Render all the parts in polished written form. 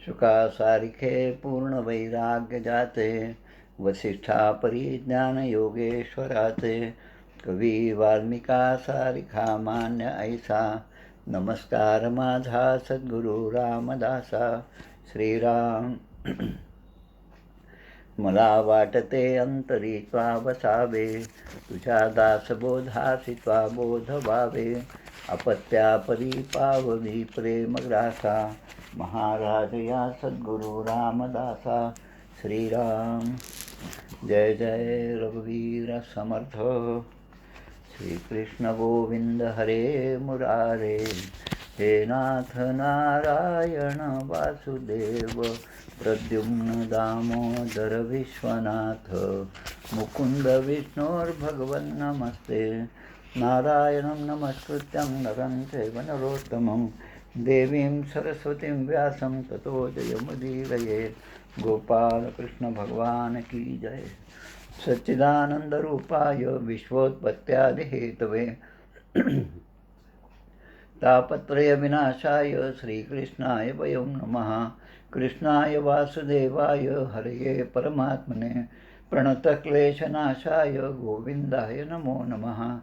शुकासारिखे पूर्ण वैराग्य जाते, वसिष्ठा परिज्ञान योगेश्वराचे, कवी वाल्मिका सारिखा मान्य ऐसा, नमस्कार माझा सद्गुरु रामदासा. श्रीराम. मला वाटते अंतरी त्वा बसावे, तुझ्या दासबोधासी त्वा बोध व्हावे, अपत्यापरी पाववी प्रेमग्रासा, महाराज या सद्गुरु रामदासा. श्रीराम. जय जय रघुवीर समर्थ. श्रीकृष्ण गोविंद हरे मुरारे, हे नाथ नारायण वासुदेव, प्रद्युम्न दामोदर विश्वनाथ, मुकुंद विष्णोर्भगवन् नमस्ते. नारायणं नमस्कृत्यं नरं चैव नरोत्तमं, देवीं सरस्वतीं व्यासं ततो जयमुदीरयेत्. गोपाल कृष्ण भगवान की जय. सच्चिदानंद रूपाय विश्वोत्पत्त्यादिहेतवे, तापत्रय विनाशाय श्रीकृष्णाय वयं नमः. कृष्णाय वासुदेवाय हरये परमात्मने, प्रणतक्लेशनाशाय गोविंदाय नमो नमः.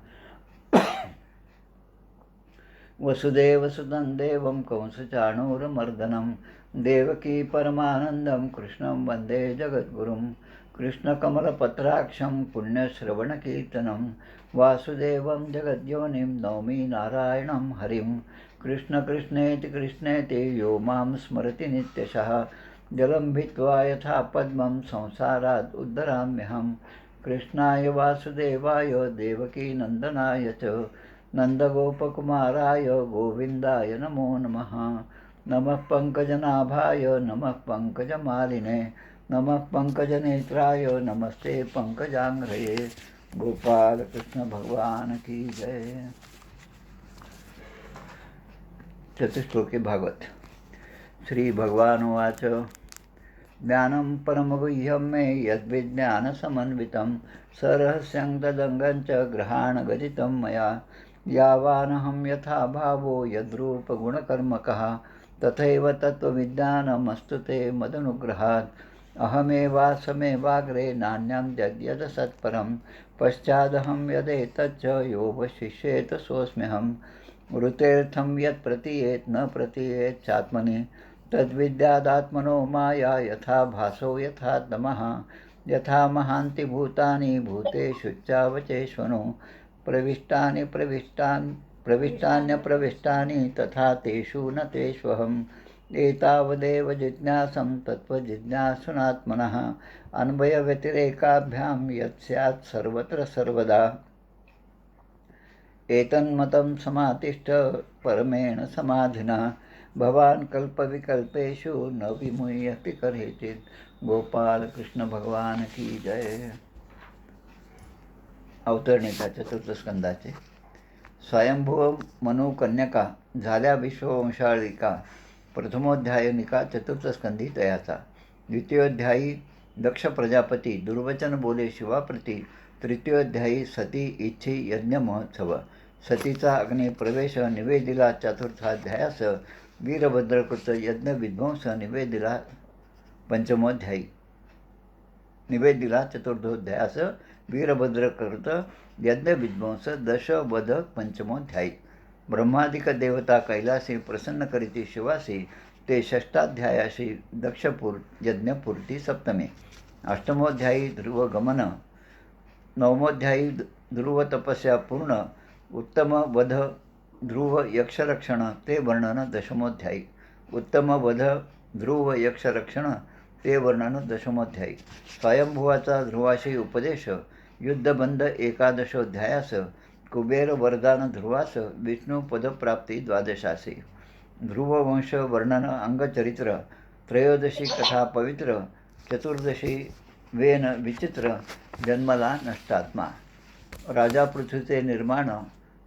वसुदेवसुतं देवं कंसचाणूरमर्दनं, देवकी परमानन्दं कृष्णं वन्दे जगद्गुरुं. कृष्णकमलपत्राक्षं पुण्यश्रवणकीर्तनं, वासुदेवं जगद्योनिं नौमि नारायणं हरिं. कृष्ण कृष्णेति कृष्णेति यो मां स्मरति नित्यशः, जलं भित्त्वा यथा पद्मं संसारात् उद्धराम्यहं. कृष्णाय वासुदेवाय देवकीनन्दनाय च, नन्दगोपकुमाराय गोविन्दाय नमो नमः. नमः पङ्कजनाभाय नमः पङ्कजमालिने, नमः पङ्कजनेत्राय नमस्ते पङ्कजाङ्घ्रये. गोपाल कृष्ण भगवान की जय. चतुश्लोकी भागवत. श्री भगवानुवाच. ज्ञानं परमगुह्यं मे यद्विज्ञानसमन्वितं, सरहस्यं तदङ्गं च ग्रहाणगदितं मया. यावानहं यथा भावो यद्रूपगुणकर्मकः, तथैव तत्त्वविज्ञानमस्तु ते मदनुग्रहात्. अहमेवासमेवाग्रे नान्यं यद्यदसत्परं, पश्चादहं यदेतच्च यो वशिष्येत सोऽस्म्यहं. ऋतेर्थं यत् प्रतीयेत् न प्रतीयेत् चात्मनि, तद्विद्यादात्मनो माया. यथा भासो यथा तमः, यथा महान्ति भूतानि भूतेषुच्चावचेष्वनो, प्रविष्टान्यप्रविष्टानि तथा तेषु न तेष्वहम्. एतावदेव जिज्ञासं तत्त्वजिज्ञासुनात्मनः, अन्वयव्यतिरेकाभ्यां यत् स्यात् सर्वत्र सर्वदा. एतन्मतं समातिष्ठ परमेण समाधिना, भवान् कल्पविकल्पेषु न विमुह्यति कदाचित्. गोपाल कृष्ण भगवान की जय. अवतरणिका चतुर्थ स्कंदाचे. स्वयंभुव मनुकन्यका झाल्या विश्ववंशाळिका, प्रथमोध्यायनिका चतुर्थ स्कंधी तयाचा. द्वितीयोध्यायी दक्ष प्रजापती दुर्वचन बोले शिवाप्रती. तृतीयोध्यायी सती इच्छी यज्ञ महोत्सव. सतीचा अग्निप्रवेश निवेदिला चतुर्थाध्यायास. वीरभद्रकृत यज्ञ विध्वंस निवेदिला पंचमोध्यायी. निवेदिला चतुर्थोध्यायास वीरभद्रकृत यज्ञ विध्वंस दशवध पंचमोध्यायी. ब्रह्मादिक देवता कैलासी प्रसन्न करीती शिवासी, ते षष्ठाध्यायाशी दक्षपूर यज्ञपूर्ती सप्तमी. अष्टमोध्यायी ध्रुवगमन. नवमोध्यायी ध्रुव तपस्या पूर्ण. उत्तम वध ध्रुव यक्षरक्षण ते वर्णन दशमोध्यायी. उत्तम वध ध्रुव यक्षरक्षण ते वर्णन दशमोध्यायी. स्वयंभुवाचा ध्रुवाशी उपदेश. युद्धबंध एकादशोध्यायास. कुबेर वरदान ध्रुवास. विष्णू पदप्राप्ती द्वादशासी. ध्रुववंश वर्णन अंगचरित्र. त्रयोदशी कथा पवित्र. चतुर्दशी वेन विचित्र. जन्मला नष्टात्मा. राजा पृथ्वीचे निर्माण.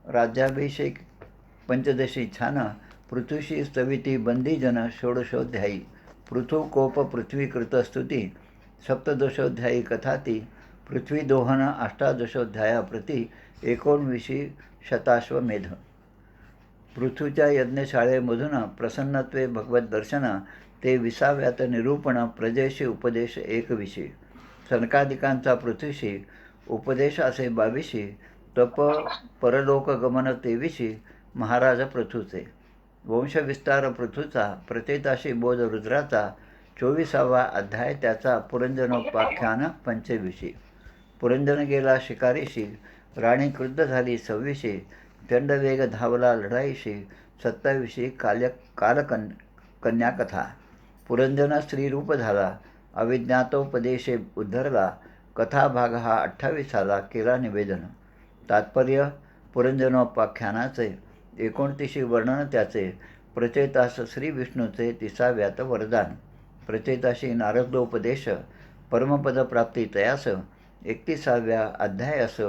राज्याभिषेक. पंचदशी छान. पृथ्वीशी स्तविती बंदीजन षोडशोध्यायी. पृथुकोप पृथ्वीकृत स्तुती. सप्तदशोध्यायी कथाती. पृथ्वीदोहन अष्टादशोध्यायाप्रती 19 शताश्वमेध. पृथ्वीच्या यज्ञशाळेमधून प्रसन्नत्वे भगवत दर्शन ते 20व्यात निरूपण प्रजेशी उपदेश एकविशी. सनकादिकांचा पृथ्वीशी उपदेश असे 22शी. तप परलोकगमन 23शी. महाराज पृथूचे वंशविस्तार पृथूचा प्रचेताशी बोध रुद्राचा 24वा अध्याय त्याचा पुरंजनोपाख्यान 25शी. पुरंजन गेला शिकारीशी राणी क्रुद्ध झाली 26शी. दंडवेग धावला लढाईशी 27शी. कन्याकथा पुरंजन स्त्रीरूप झाला अविज्ञातोपदेशे उद्धरला. कथाभाग हा 28 केला निवेदन. तात्पर्य पुरंजनोपाख्यानाचे 29शी वर्णन त्याचे. प्रचेतास श्री विष्णूचे 30व्यात वरदान. प्रचेताशी नारदोपदेश परमपदप्राप्ती तयास 31व्या अध्यायास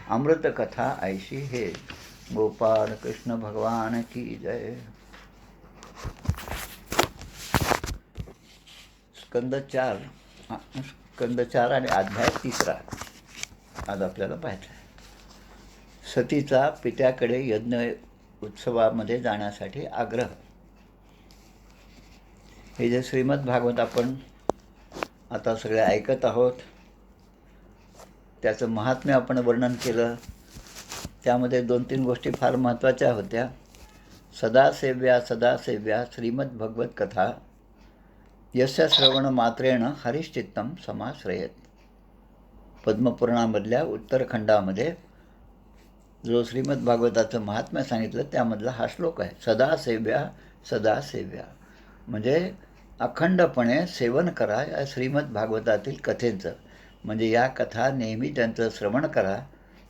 अमृतकथा ऐशी हे. गोपाळ कृष्ण भगवान की जय. स्कंद 4 आणि अध्याय 3 आज आपल्याला पाहायचा आहे. सतीचा पित्याकडे यज्ञ उत्सवामध्ये जाण्यासाठी आग्रह. हे जे श्रीमद भागवत आपण आता सगळे ऐकत आहोत त्याचं महात्म्य आपण वर्णन केलं. त्यामध्ये 2-3 गोष्टी फार महत्त्वाच्या होत्या. सदासेव्या श्रीमद भगवत कथा यस्य श्रवण मात्रेण हरिश्चित्तम समाश्रयेत. पद्मपुराणामधल्या उत्तरखंडामध्ये जो श्रीमद भागवताचं महात्म्य सांगितलं त्यामधला हा श्लोक आहे. सदासेव्या म्हणजे अखंडपणे सेवन करा या श्रीमद भागवतातील कथेचं. म्हणजे या कथा नेहमी त्यांचं श्रवण करा,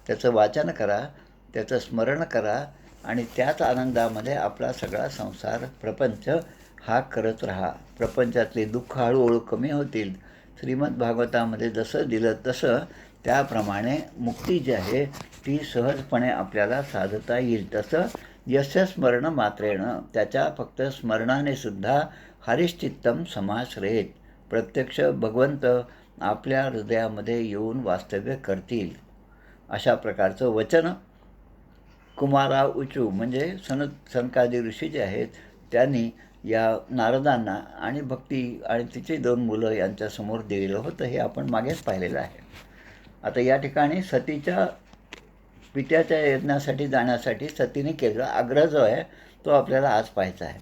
त्याचं वाचन करा, त्याचं स्मरण करा आणि त्याच आनंदामध्ये आपला सगळा संसार प्रपंच हा करत राहा. प्रपंचातली दुःख हळूहळू कमी होतील. श्रीमद भागवतामध्ये जसं दिलं तसं त्याप्रमाणे मुक्ती जी आहे ती सहजपणे आपल्याला साधता येईल. तसं यस्य स्मरण मात्रेण त्याच्या फक्त स्मरणाने सुद्धा हरिश्चित्तम समाश्रयेत प्रत्यक्ष भगवंत आपल्या हृदयामध्ये येऊन वास्तव्य करतील. अशा प्रकारचं वचन कुमारा उचू म्हणजे सनकादी ऋषी जे आहेत त्यांनी या नारदांना आणि भक्ती आणि तिची 2 मुलं यांच्यासमोर दिलेलं होतं. हे आपण मागेच पाहिलेलं आहे. आता या ठिकाणी सतीच्या पित्याच्या यज्ञासाठी जाण्यासाठी सतीने केलेला आग्रह जो आहे तो आपल्याला आज पाहायचा आहे.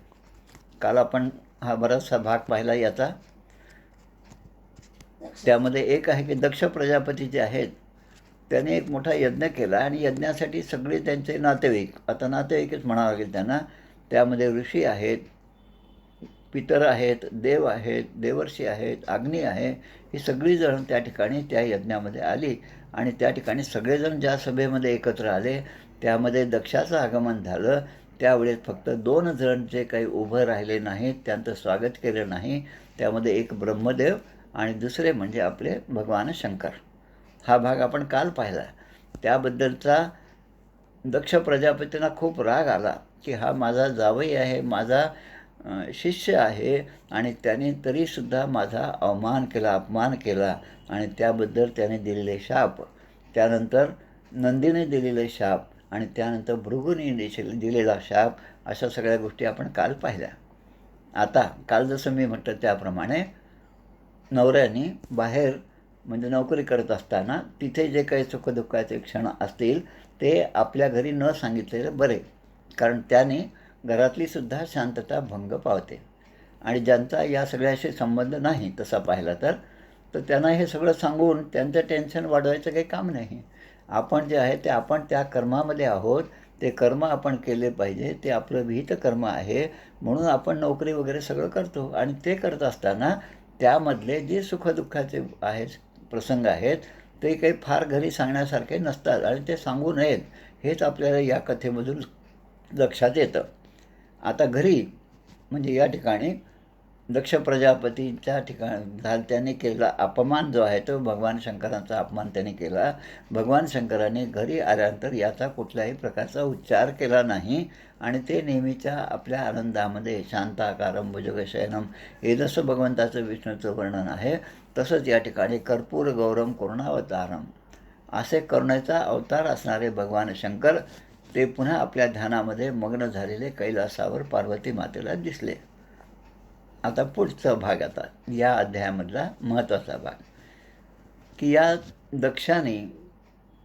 काल आपण हा बराचसा भाग पाहिला याचा. त्यामध्ये एक आहे की दक्ष प्रजापती जे आहेत त्याने एक मोठा यज्ञ केला आणि यज्ञासाठी सगळे त्यांचे नातेवाईक, आता नातेवाईकच म्हणावं लागेल त्यांना, त्यामध्ये ऋषी आहेत, पितर आहेत, देव आहेत, देवर्षी आहेत, अग्नी आहे, ही सगळीजण त्या ठिकाणी त्या यज्ञामध्ये आली. आणि त्या ठिकाणी सगळेजण ज्या सभेमध्ये एकत्र आले त्यामध्ये दक्षाचं आगमन झालं. त्यावेळेस फक्त 2 जण जे काही उभं राहिले नाहीत, त्यांचं स्वागत केलं नाही. त्यामध्ये एक ब्रह्मदेव आणि दुसरे म्हणजे आपले भगवान शंकर. हा भाग आपण काल पाहिला. त्याबद्दलचा दक्ष प्रजापतींना खूप राग आला की हा माझा जावई आहे, माझा शिष्य आहे आणि त्याने तरीसुद्धा माझा अवमान केला, अपमान केला आणि त्याबद्दल त्याने दिलेले शाप, त्यानंतर नंदीने दिलेले शाप आणि त्यानंतर भृगूने दिलेला शाप, अशा सगळ्या गोष्टी आपण काल पाहिल्या. आता काल जसं मी म्हटलं त्याप्रमाणे नवऱ्याने बाहेर म्हणजे नोकरी करत असताना तिथे जे काही सुखदुःखाचे क्षण असतील ते आपल्या घरी न सांगितलेले बरे. कारण त्याने घरातलीसुद्धा शांतता भंग पावते. आणि ज्यांचा या सगळ्याशी संबंध नाही तसा पाहिला तर त्यांना हे सगळं सांगून त्यांचं टेन्शन वाढवायचं काही काम नाही. आपण जे आहे ते आपण त्या कर्मामध्ये आहोत, ते कर्म आपण केले पाहिजे, ते आपलं विहित कर्म आहे म्हणून आपण नोकरी वगैरे सगळं करतो. आणि ते करत असताना त्यामधले जे सुखदुःखाचे प्रसंग आहेत ते काही फार घरी सांगण्यासारखे नसतात आणि ते सांगू नयेत हेच आपल्याला या कथेमधून लक्षात येतं. आता घरी म्हणजे या ठिकाणी दक्ष प्रजापतीच्या त्याने केलेला अपमान जो आहे तो भगवान शंकरांचा अपमान त्याने केला. भगवान शंकराने घरी आल्यानंतर याचा कुठल्याही प्रकारचा उच्चार केला नाही आणि ते नेहमीच्या आपल्या आनंदामध्ये शांताकारम भुजगशयनम हे जसं भगवंताचं विष्णूचं वर्णन आहे तसंच या ठिकाणी कर्पूर गौरम करुणावतारम असे करुणेचा अवतार असणारे भगवान शंकर ते पुन्हा आपल्या ध्यानामध्ये मग्न झालेले कैलासावर पार्वती मातेला दिसले. आता पुढचा भाग, आता या अध्यायामधला महत्त्वाचा भाग, की या दक्षाने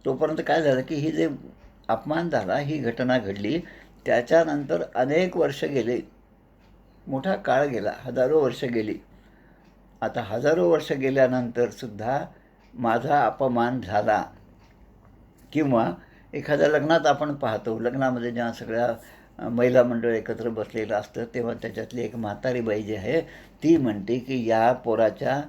तोपर्यंत काय झालं की ही जे अपमान झाला, ही घटना घडली, त्याच्यानंतर अनेक वर्ष गेले, मोठा काळ गेला, हजारो वर्ष गेली. आता हजारो वर्ष गेल्यानंतरसुद्धा माझा अपमान झाला. किंवा एखाद्या लग्नात आपण पाहतो, लग्नामध्ये जेव्हा सगळ्या महिला मंडळ एकत्र बसलेलं असतं तेव्हा त्याच्यातली एक म्हातारी बाई जी आहे ती म्हणते की या पोराच्या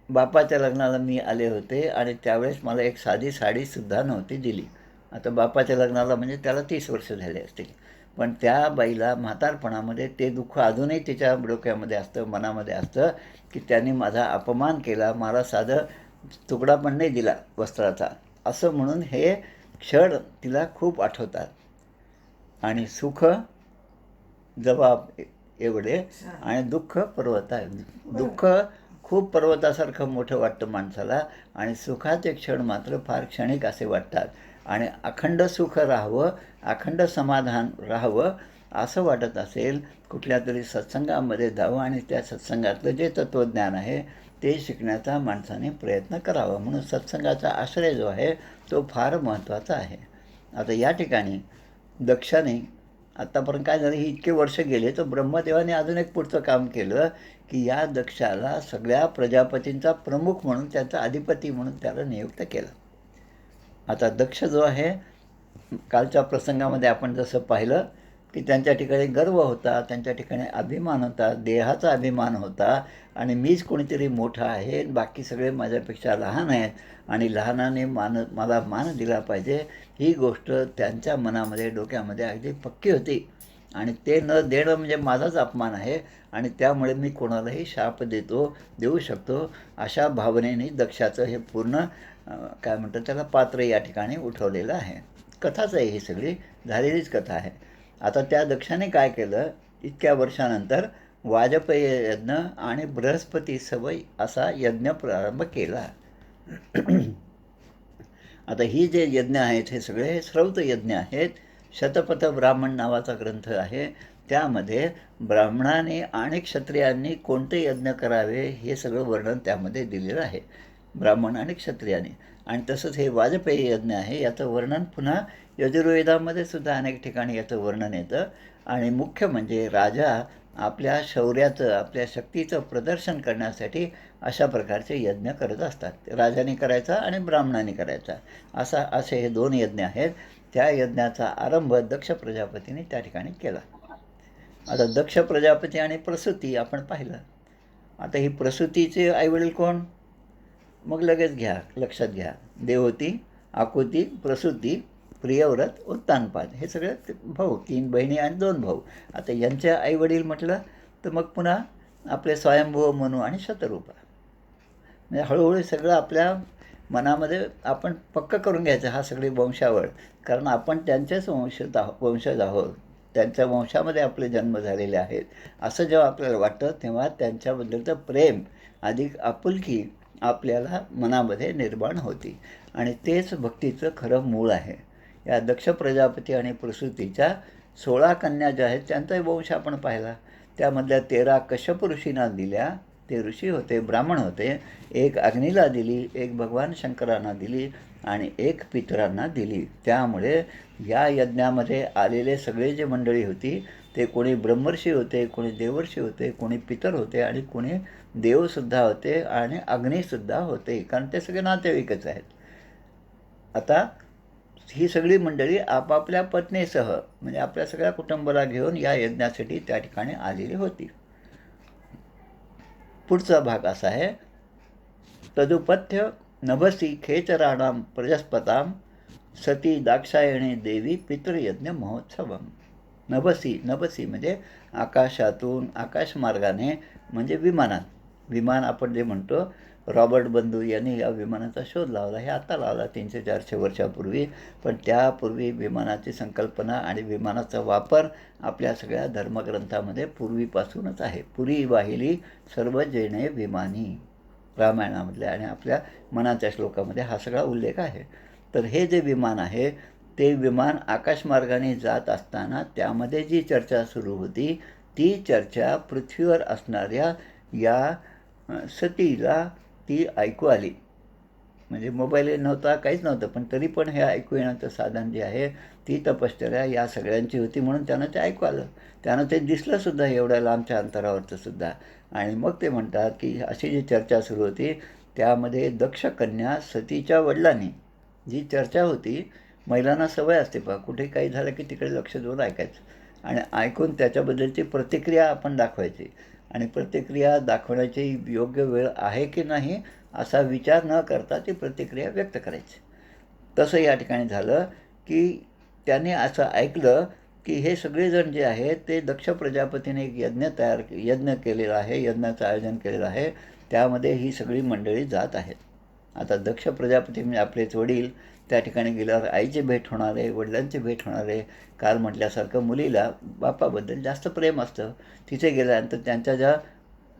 बापाच्या लग्नाला मी आले होते आणि त्यावेळेस मला एक साधी साडीसुद्धा नव्हती दिली. आता बापाच्या लग्नाला म्हणजे त्याला 30 वर्ष झाले असतील, पण त्या बाईला म्हातारपणामध्ये ते दुःख अजूनही तिच्या डोक्यामध्ये असतं, मनामध्ये असतं की त्यांनी माझा अपमान केला, मला साधं तुकडा पण नाही दिला वस्त्राचा, असं म्हणून हे क्षण तिला खूप आठवतात. आणि सुख जबाब एवढे आणि दुःख पर्वत आहे. दुःख खूप पर्वतासारखं मोठं वाटतं माणसाला आणि सुखाचे क्षण मात्र फार क्षणिक असे वाटतात. आणि अखंड सुख राहावं, अखंड समाधान राहावं असं वाटत असेल, कुठल्या तरी सत्संगामध्ये जावं आणि त्या सत्संगातलं जे तत्त्वज्ञान आहे ते शिकण्याचा माणसाने प्रयत्न करावा. म्हणून सत्संगाचा आश्रय जो आहे तो फार महत्त्वाचा आहे. आता या ठिकाणी दक्षाने आत्तापर्यंत काय झालं, ही इतके वर्ष गेले, तर ब्रह्मदेवाने अजून एक पुढचं काम केलं की या दक्षाला सगळ्या प्रजापतींचा प्रमुख म्हणून, त्याचा अधिपती म्हणून त्याला नियुक्त केलं. आता दक्ष जो आहे, कालच्या प्रसंगामध्ये आपण जसं पाहिलं की त्यांच्या ठिकाणी गर्व होता, त्यांच्या ठिकाणी अभिमान होता, देहाचा अभिमान होता आणि मीच कोणीतरी मोठा आहे, बाकी सगळे माझ्यापेक्षा लहान आहेत आणि लहानाने मला मान दिला पाहिजे, ही गोष्ट त्यांच्या मनामध्ये, डोक्यामध्ये अगदी पक्की होती. आणि ते न देणं म्हणजे माझाच अपमान आहे आणि त्यामुळे मी कोणालाही शाप देऊ शकतो, अशा भावनेने दक्षाचं हे पूर्ण काय म्हणतात त्याला पात्र या ठिकाणी उठवलेलं आहे. कथाच आहे, ही सगळी झालेलीच कथा आहे. आता त्या दक्षाने काय केलं, इतक्या वर्षानंतर वाजपेयी यज्ञ आणि बृहस्पती सवय असा यज्ञ प्रारंभ केला. आता ही जे यज्ञ आहेत हे सगळे श्रौत यज्ञ आहेत. शतपथ ब्राह्मण नावाचा ग्रंथ आहे, त्यामध्ये ब्राह्मणाने आणि क्षत्रियांनी कोणते यज्ञ करावे हे सगळं वर्णन त्यामध्ये दिलेलं आहे, ब्राह्मण आणि क्षत्रियाने. आणि तसंच हे वाजपेयी यज्ञ आहे, याचं वर्णन पुन्हा यजुर्वेदामध्ये सुद्धा अनेक ठिकाणी याचं वर्णन येतं. आणि मुख्य म्हणजे राजा आपल्या शौर्याचं, आपल्या शक्तीचं प्रदर्शन करण्यासाठी अशा प्रकारचे यज्ञ करत असतात. राजाने करायचा आणि ब्राह्मणाने करायचा, असे हे 2 यज्ञ आहेत. त्या यज्ञाचा आरंभ दक्ष प्रजापतीने त्या ठिकाणी केला. आता दक्ष प्रजापती आणि प्रसूती आपण पाहिलं. आता ही प्रसूतीचे आईवडील कोण, मग लगेच लक्षात घ्या, देवहूती, आकुती, प्रसूती, प्रियव्रत, उत्तानपाद, हे सगळे भाऊ, 3 बहिणी आणि 2 भाऊ. आता यांचे आईवडील म्हटलं तर मग पुन्हा आपले स्वयंभू, मनु आणि शतरूपा. म्हणजे हळूहळू सगळं आपल्या मनामध्ये आपण पक्क करून घ्यायचं हा सगळी वंशावळ, कारण आपण त्यांचेच वंशज आहोत, त्यांच्या वंशामध्ये आपले जन्म झालेले आहेत. असं जेव्हा आपल्याला वाटतं तेव्हा त्यांच्याबद्दलचं प्रेम, अधिक आपुलकी आपल्याला मनामध्ये निर्माण होती आणि तेच भक्तीचं खरं मूळ आहे. या दक्ष प्रजापती आणि प्रसूतीच्या 16 कन्या ज्या आहेत त्यांचाही वंश आपण पाहिला. त्यामधल्या 13 कश्यप ऋषींना दिल्या, ते ऋषी होते, ब्राह्मण होते. 1 अग्नीला दिली, 1 भगवान शंकरांना दिली आणि 1 पितरांना दिली. त्यामुळे या यज्ञामध्ये आलेले सगळे जे मंडळी होती ते कोणी ब्रह्मर्षी होते, कोणी देवर्षी होते, कोणी पितर होते आणि कोणी देवसुद्धा होते आणि अग्नीसुद्धा होते, कारण ते सगळे नातेवाईकच आहेत. आता ही सगळी मंडळी आपापल्या पत्नीसह म्हणजे आपल्या सगळ्या कुटुंबाला घेऊन या यज्ञासाठी त्या ठिकाणी आलेली होती. पुढचा भाग असा आहे, तदुपथ्य नभसी खेचराणाम प्रजस्पताम सती दाक्षायणी देवी पितृयज्ञ महोत्सवम. नभसी म्हणजे आकाशातून, आकाशमार्गाने म्हणजे विमान आपण जे म्हणतो, रॉबर्ट बंधू यांनी या विमानाचा शोध लावला. हे आता लावला 300-400 वर्षापूर्वी, पण त्यापूर्वी विमानाची संकल्पना आणि विमानाचा वापर आपल्या सगळ्या धर्मग्रंथामध्ये पूर्वीपासूनच आहे. पुरी वाहिली सर्व जेणे विमानी, रामायणामधल्या आणि आपल्या मनाच्या श्लोकामध्ये हा सगळा उल्लेख आहे. तर हे जे विमान आहे ते विमान आकाशमार्गाने जात असताना त्यामध्ये जी चर्चा सुरू होती ती चर्चा पृथ्वीवर असणाऱ्या या सतीला ती ऐकू आली. म्हणजे मोबाईल नव्हता, काहीच नव्हतं, पण तरी पण हे ऐकू येण्याचं साधन जे आहे ती तपश्चर्या या सगळ्यांची होती म्हणून त्यांना ते ऐकू आलं. त्यांना ते दिसलंसुद्धा एवढ्या लांबच्या अंतरावरचं सुद्धा. आणि मग ते म्हणतात की अशी जी चर्चा सुरू होती त्यामध्ये दक्ष कन्या सतीच्या वडिलांनी जी चर्चा होती, महिलांना सवय असते पहा, कुठे काही झालं की तिकडे लक्ष देऊन ऐकायचं आणि ऐकून त्याच्याबद्दलची प्रतिक्रिया आपण दाखवायची आणि प्रतिक्रिया दाखवण्याची योग्य वेळ आहे की नाही असा विचार न करता ती प्रतिक्रिया व्यक्त करायची. तसं या ठिकाणी झालं की त्याने असं ऐकलं की हे सगळेजण जे आहेत ते दक्ष प्रजापतीने एक यज्ञ केलेला आहे, यज्ञाचं आयोजन केलेलं आहे, त्यामध्ये ही सगळी मंडळी जात आहेत. आता दक्ष प्रजापती म्हणजे आपलेच वडील, त्या ठिकाणी गेल्यावर आईची भेट होणार आहे, वडिलांची भेट होणार आहे. काल म्हटल्यासारखं मुलीला बापाबद्दल जास्त प्रेम असतं. तिथे गेल्यानंतर त्यांच्या ज्या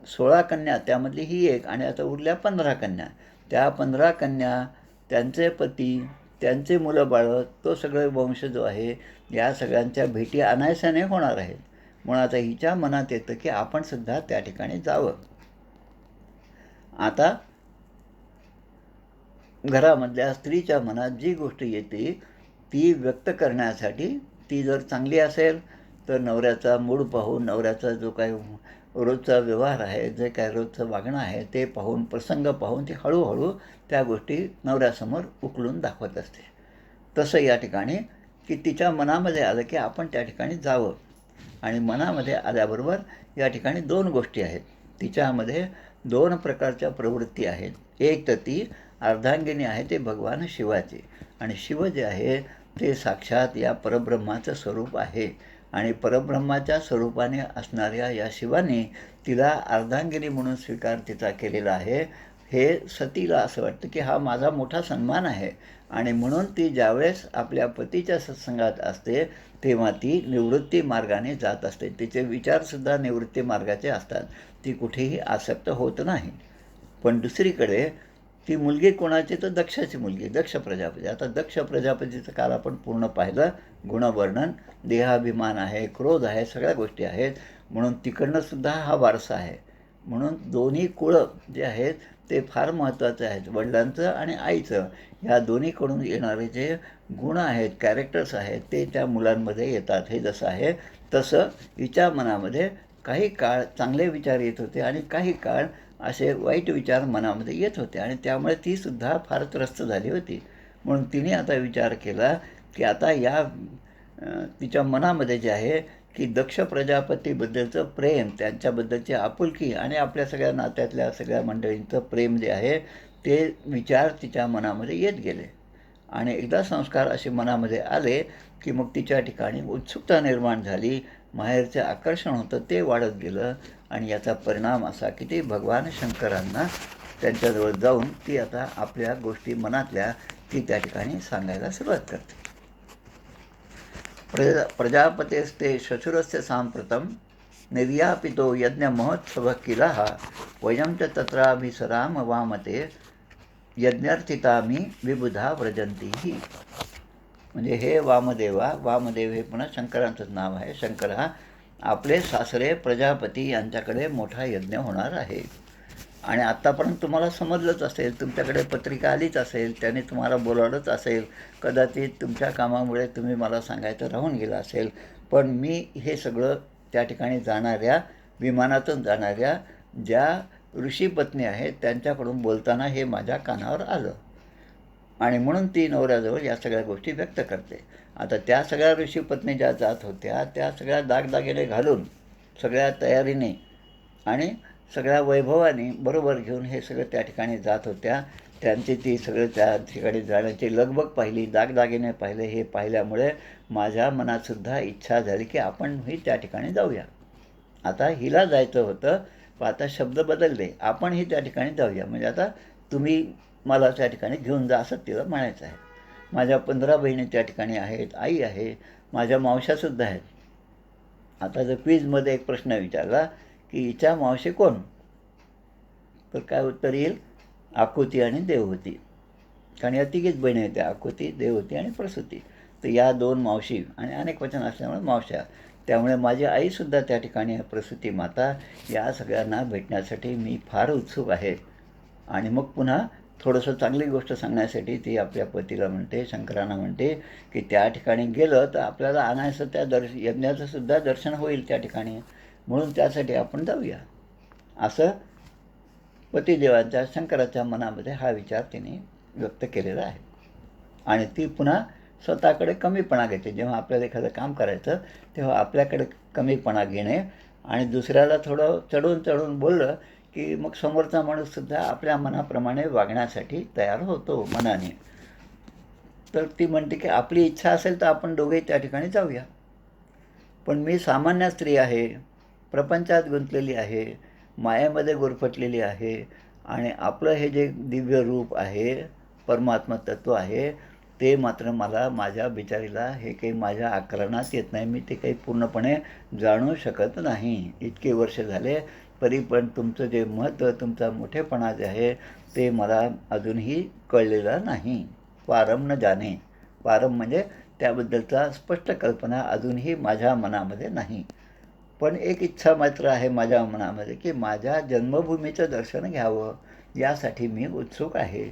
16 कन्या त्यामधली ही एक आणि आता उरल्या 15 कन्या. त्या 15 कन्या, त्यांचे पती, त्यांचे मुलं बाळं, तो सगळे वंश जो आहे या सगळ्यांच्या भेटी अनायासाने होणार आहेत. म्हणून आता हिच्या मनात येतं की आपण सुद्धा त्या ठिकाणी जावं. आता घरामधल्या स्त्रीच्या मनात जी गोष्ट येते ती व्यक्त करण्यासाठी, ती जर चांगली असेल तर नवऱ्याचा मूड पाहून, नवऱ्याचा जो काही रोजचा व्यवहार आहे, जे काय रोजचं वागणं आहे ते पाहून, प्रसंग पाहून ती हळूहळू त्या गोष्टी नवऱ्यासमोर उकलून दाखवत असते. तसं या ठिकाणी की तिच्या मनामध्ये आलं की आपण त्या ठिकाणी जावं. आणि मनामध्ये आल्याबरोबर या ठिकाणी 2 गोष्टी आहेत. तिच्यामध्ये 2 प्रकारच्या प्रवृत्ती आहेत. एक तर ती अर्धांगिनी आहे ते भगवान शिवाचे आणि शिव जे आहे ते साक्षात या परब्रह्माचं स्वरूप आहे आणि परब्रह्माच्या स्वरूपाने असणाऱ्या या शिवाने तिला अर्धांगिनी म्हणून स्वीकार तिचा केलेला आहे. हे सतीला असं वाटतं की हा माझा मोठा सन्मान आहे आणि म्हणून ती ज्यावेळेस आपल्या पतीच्या सत्संगात असते तेव्हा ती निवृत्ती मार्गाने जात असते. तिचे विचारसुद्धा निवृत्ती मार्गाचे असतात. ती कुठेही आसक्त होत नाही. पण दुसरीकडे ती मुलगी कोणाची, तर दक्षाची मुलगी, दक्ष प्रजापती. आता दक्ष प्रजापतीचं काल आपण पूर्ण पाहिलं गुणवर्णन. देहाभिमान आहे, क्रोध आहे, सगळ्या गोष्टी आहेत, म्हणून तिकडनंसुद्धा हा वारसा आहे. म्हणून दोन्ही कुळं जे आहेत ते फार महत्त्वाचे आहेत. वडिलांचं आणि आईचं ह्या दोन्हीकडून येणारे जे गुण आहेत, कॅरेक्टर्स आहेत ते त्या मुलांमध्ये येतात. हे जसं आहे तसं हिच्या मनामध्ये काही काळ चांगले विचार येत होते आणि काही काळ असे वाईट विचार मनामध्ये येत होते आणि त्यामुळे तीसुद्धा फार त्रस्त झाली होती. म्हणून तिने आता विचार केला की आता या तिच्या मनामध्ये जे आहे की दक्ष प्रजापतीबद्दलचं प्रेम, त्यांच्याबद्दलची आपुलकी आणि आपल्या सगळ्या नात्यातल्या सगळ्या मंडळींचं प्रेम जे आहे ते विचार तिच्या मनामध्ये येत गेले आणि एकदा संस्कार असे मनामध्ये आले की मग तिच्या ठिकाणी उत्सुकता निर्माण झाली. माहेरचे आकर्षण होतं ते वाढत गेलं आणि याचा परिणाम असा की ती भगवान शंकरांना त्यांच्याजवळ जाऊन ती आता आपल्या गोष्टी मनातल्या ती त्या ठिकाणी सांगायला सुरुवात करते. प्रजापतेस्ते श्वशुरस्य साम्प्रतं निर्यापितो यज्ञमहोत्सव किलः वयं च तत्राभिसराम वामते यज्ञर्थितामी विबुधा व्रजंती. म्हणजे हे वामदेवा, वामदेव हे पुन्हा शंकरांचंच नाव आहे. शंकर हा आपले सासरे प्रजापती यांच्याकडे मोठा यज्ञ होणार आहे आणि आत्तापर्यंत तुम्हाला समजलंच असेल, तुमच्याकडे पत्रिका आलीच असेल, त्याने तुम्हाला बोलावलंच असेल, कदाचित तुमच्या कामामुळे तुम्ही मला सांगायचं राहून गेलं असेल, पण मी हे सगळं त्या ठिकाणी जाणाऱ्या, विमानातून जाणाऱ्या ज्या ऋषीपत्नी आहेत त्यांच्याकडून बोलताना हे माझ्या कानावर आलं आणि म्हणून ती नवऱ्याजवळ या सगळ्या गोष्टी व्यक्त करते. आता त्या सगळ्या ऋषीपत्नी ज्या जात होत्या त्या सगळ्या दागदागिने घालून सगळ्या तयारीने आणि सगळ्या वैभवाने बरोबर घेऊन हे सगळं त्या ठिकाणी जात होत्या. त्यांची ती सगळं त्या ठिकाणी जाण्याची लगबग पाहिली, दागदागिने पाहिले. हे पाहिल्यामुळे माझ्या मनातसुद्धा इच्छा झाली की आपणही त्या ठिकाणी जाऊया. आता हिला जायचं होतं, पण आता शब्द बदलले, आपणही त्या ठिकाणी जाऊया. म्हणजे आता तुम्ही मला त्या ठिकाणी घेऊन जा असं तिला म्हणायचं आहे. माझ्या 15 बहिणी त्या ठिकाणी आहेत, आई आहे, माझ्या मावशासुद्धा आहेत. आता जर क्विजमध्ये एक प्रश्न विचारला की हिच्या मावशी कोण, तर काय उत्तर येईल? आकुती आणि देवहूती. कारण या तिघीच बहिणी होत्या, आकुती, देवहूती आणि प्रसूती. तर या 2 मावशी आणि अनेक वचन असल्यामुळे मावश्या, त्यामुळे माझी आईसुद्धा त्या ठिकाणी प्रसूती माता, या सगळ्यांना भेटण्यासाठी मी फार उत्सुक आहे. आणि मग पुन्हा थोडंसं चांगली गोष्ट सांगण्यासाठी ती आपल्या पतीला म्हणते, शंकरांना म्हणते, की त्या ठिकाणी गेलं तर आपल्याला अनायासं त्या यज्ञाचं सुद्धा दर्शन होईल त्या ठिकाणी, म्हणून त्यासाठी आपण जाऊया. असं पतिदेवांच्या, शंकराच्या मनामध्ये हा विचार तिने व्यक्त केलेला आहे. आणि ती पुन्हा स्वतःकडे कमीपणा घेते. जेव्हा आपल्याला एखादं काम करायचं तेव्हा आपल्याकडे कमीपणा घेणे आणि दुसऱ्याला थोडं चढून बोललं की मग समोरचा माणूससुद्धा आपल्या मनाप्रमाणे वागण्यासाठी तयार होतो मनाने. तर ती म्हणते की आपली इच्छा असेल तर आपण दोघेही त्या ठिकाणी जाऊया. पण मी सामान्य स्त्री आहे, प्रपंचात गुंतलेली आहे, मायेमध्ये गुरफटलेली आहे आणि आपलं हे जे दिव्य रूप आहे, परमात्मा तत्त्व आहे, ते मात्र मला माझ्या बिचारीला हे काही माझ्या आकलनात येत नाही. मी ते काही पूर्णपणे जाणू शकत नाही. इतके वर्ष झाले तरी पण तुमचं जे महत्त्व, तुमचा मोठेपणा जे आहे ते मला अजूनही कळलेलं नाही. पारम न जाणे. पारम म्हणजे त्याबद्दलचा स्पष्ट कल्पना अजूनही माझ्या मनामध्ये नाही. पण एक इच्छा मात्र आहे माझ्या मनामध्ये की माझ्या जन्मभूमीचं दर्शन घ्यावं, यासाठी मी उत्सुक आहे.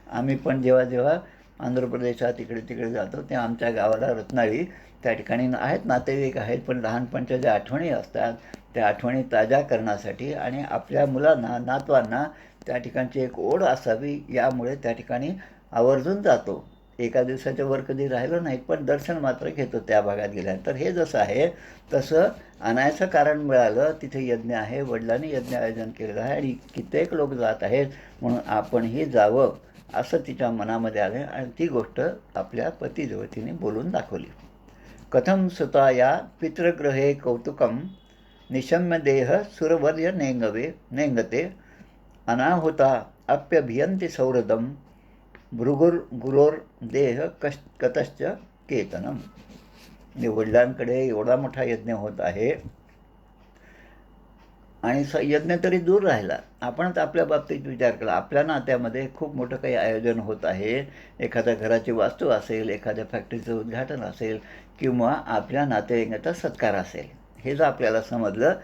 आम्ही पण जेव्हा आंध्र प्रदेशात इकडे जातो तेव्हा आमच्या गावाला रत्नागिरी, त्या ठिकाणी आहेत नातेवाईक आहेत, पण लहानपणच्या ज्या आठवणी असतात त्या आठवणी ताज्या करण्यासाठी आणि आपल्या मुलांना, नातवांना त्या ठिकाणची एक ओढ असावी, यामुळे त्या ठिकाणी आवर्जून जातो. एका दिवसाच्या वर कधी राहिलं नाही, पण दर्शन मात्र घेतो त्या भागात गेल्यानंतर. हे जसं आहे तसं आणायचं कारण मिळालं, तिथे यज्ञ आहे, वडिलांनी यज्ञ आयोजन केलेलं आहे आणि कित्येक लोक जात आहेत, म्हणून आपणही जावं असं तिच्या मनामध्ये आलं आणि ती गोष्ट आपल्या पतिदेवतीने बोलून दाखवली. कथम सुता या पितृग्रहे कौतुकम निशम्य देह सुरवर्य नेंगते अनाहुता अप्यभियंती सौहृदम भृगुर्गुरोर देह कतश्च केतनम. वडिलांकडे एवढा मोठा यज्ञ होत आहे आणि यज्ञ तरी दूर राहिला, आपणच आपल्या बाबतीत विचार केला. आपल्या नात्यामध्ये खूप मोठं काही आयोजन होत आहे, एखाद्या घराची वास्तू असेल, एखाद्या फॅक्टरीचं उद्घाटन असेल किंवा आपल्या नातेवाईकाचा सत्कार असेल, हे जर आपल्याला समजलं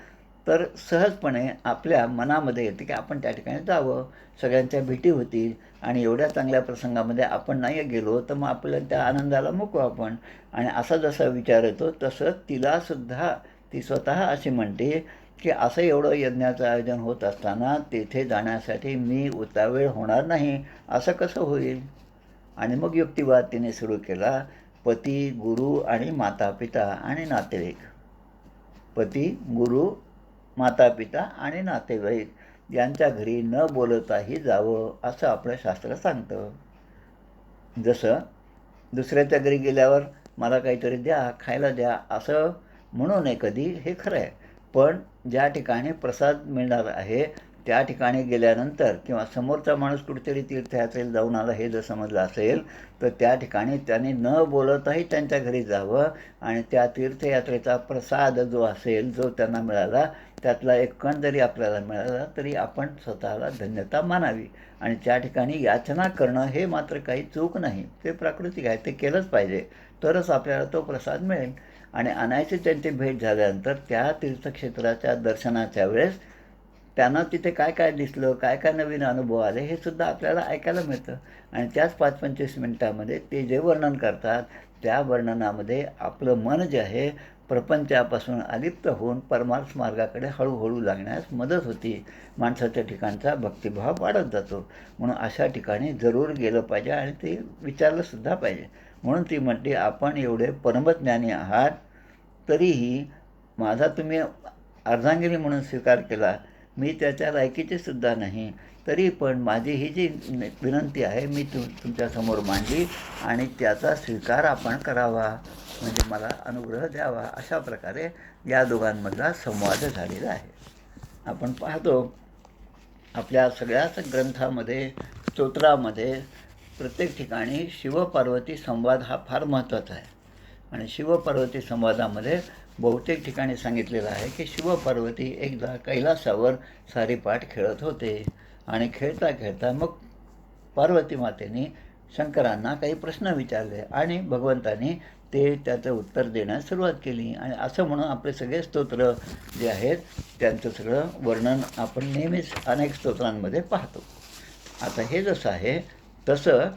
तर सहजपणे आपल्या मनामध्ये येते की आपण त्या ठिकाणी जावं, सगळ्यांच्या भेटी होतील आणि एवढ्या चांगल्या प्रसंगामध्ये आपण नाही गेलो तर मग आपल्याला त्या आनंदाला मुकू आपण. आणि असा जसा विचार येतो तसं तिलासुद्धा, ती स्वतः अशी म्हणते की असं एवढं यज्ञाचं आयोजन होत असताना तेथे जाण्यासाठी मी उतावीळ होणार नाही, असं कसं होईल. आणि मग युक्तिवाद तिने सुरू केला. पती, गुरु आणि माता पिता आणि नातेवाईक. पती, गुरु, माता पिता आणि नातेवाईक यांच्या घरी न बोलताही जावं असं आपलं शास्त्र सांगतं. जसं दुसऱ्याच्या घरी गेल्यावर मला काहीतरी द्या, खायला द्या असं म्हणू नये कधी, हे खरं आहे. पण ज्या ठिकाणी प्रसाद मिळणार आहे त्या ठिकाणी गेल्यानंतर किंवा समोरचा माणूस कुठेतरी तीर्थयात्रेला जाऊन आला हे जर समजलं असेल तर त्या ठिकाणी त्याने न बोलताही त्यांच्या घरी जावं आणि त्या तीर्थयात्रेचा प्रसाद जो असेल, जो त्यांना मिळाला, त्यातला एक कण जरी आपल्याला मिळाला तरी आपण स्वतःला धन्यता मानावी. आणि त्या ठिकाणी याचना करणं हे मात्र काही चूक नाही, ते प्राकृतिक आहे, ते केलंच पाहिजे, तरच आपल्याला तो प्रसाद मिळेल. आणि अनायासे त्यांची भेट झाल्यानंतर त्या तीर्थक्षेत्राच्या दर्शनाच्या वेळेस त्यांना तिथे काय काय दिसलं, काय काय नवीन अनुभव आले, हे सुद्धा आपल्याला ऐकायला मिळतं. आणि त्याच 5-25 मिनटामध्ये ते जे वर्णन करतात त्या वर्णनामध्ये आपलं मन जे आहे प्रपंचापासून अलिप्त होऊन परमार्थ मार्गाकडे हळूहळू लागण्यास मदत होती. माणसाच्या ठिकाणचा भक्तिभाव वाढत जातो. म्हणून अशा ठिकाणी जरूर गेलं पाहिजे आणि ते विचारलंसुद्धा पाहिजे. म्हणून ती म्हणते, आपण एवढे परमज्ञानी आहात तरीही माझा तुम्ही अर्धांगिनी म्हणून स्वीकार केला, मी त्याच्या लायकीचे सुद्धा नाही, तरी पण माझी ही जी विनंती आहे मी तुमच्यासमोर मांडली आणि त्याचा स्वीकार आपण करावा, म्हणजे मला अनुग्रह द्यावा. अशा प्रकारे या दोघांमधला संवाद झालेला आहे. आपण पाहतो आपल्या सगळ्याच ग्रंथामध्ये, स्तोत्रामध्ये प्रत्येक ठिकाणी शिवपार्वती संवाद हा फार महत्त्वाचा आहे. आणि शिवपार्वती संवादामध्ये बहुतेक ठिकाणी सांगितलेलं आहे की शिवपार्वती एकदा कैलासावर सारीपाट खेळत होते आणि खेळता खेळता मग पार्वती मातेने शंकरांना काही प्रश्न विचारले आणि भगवंतांनी ते त्याचं उत्तर देण्यास सुरुवात केली. आणि असं म्हणून आपले सगळे स्तोत्र जे आहेत त्यांचं सगळं वर्णन आपण नेहमीच अनेक स्तोत्रांमध्ये पाहतो. आता हे जसं आहे तसं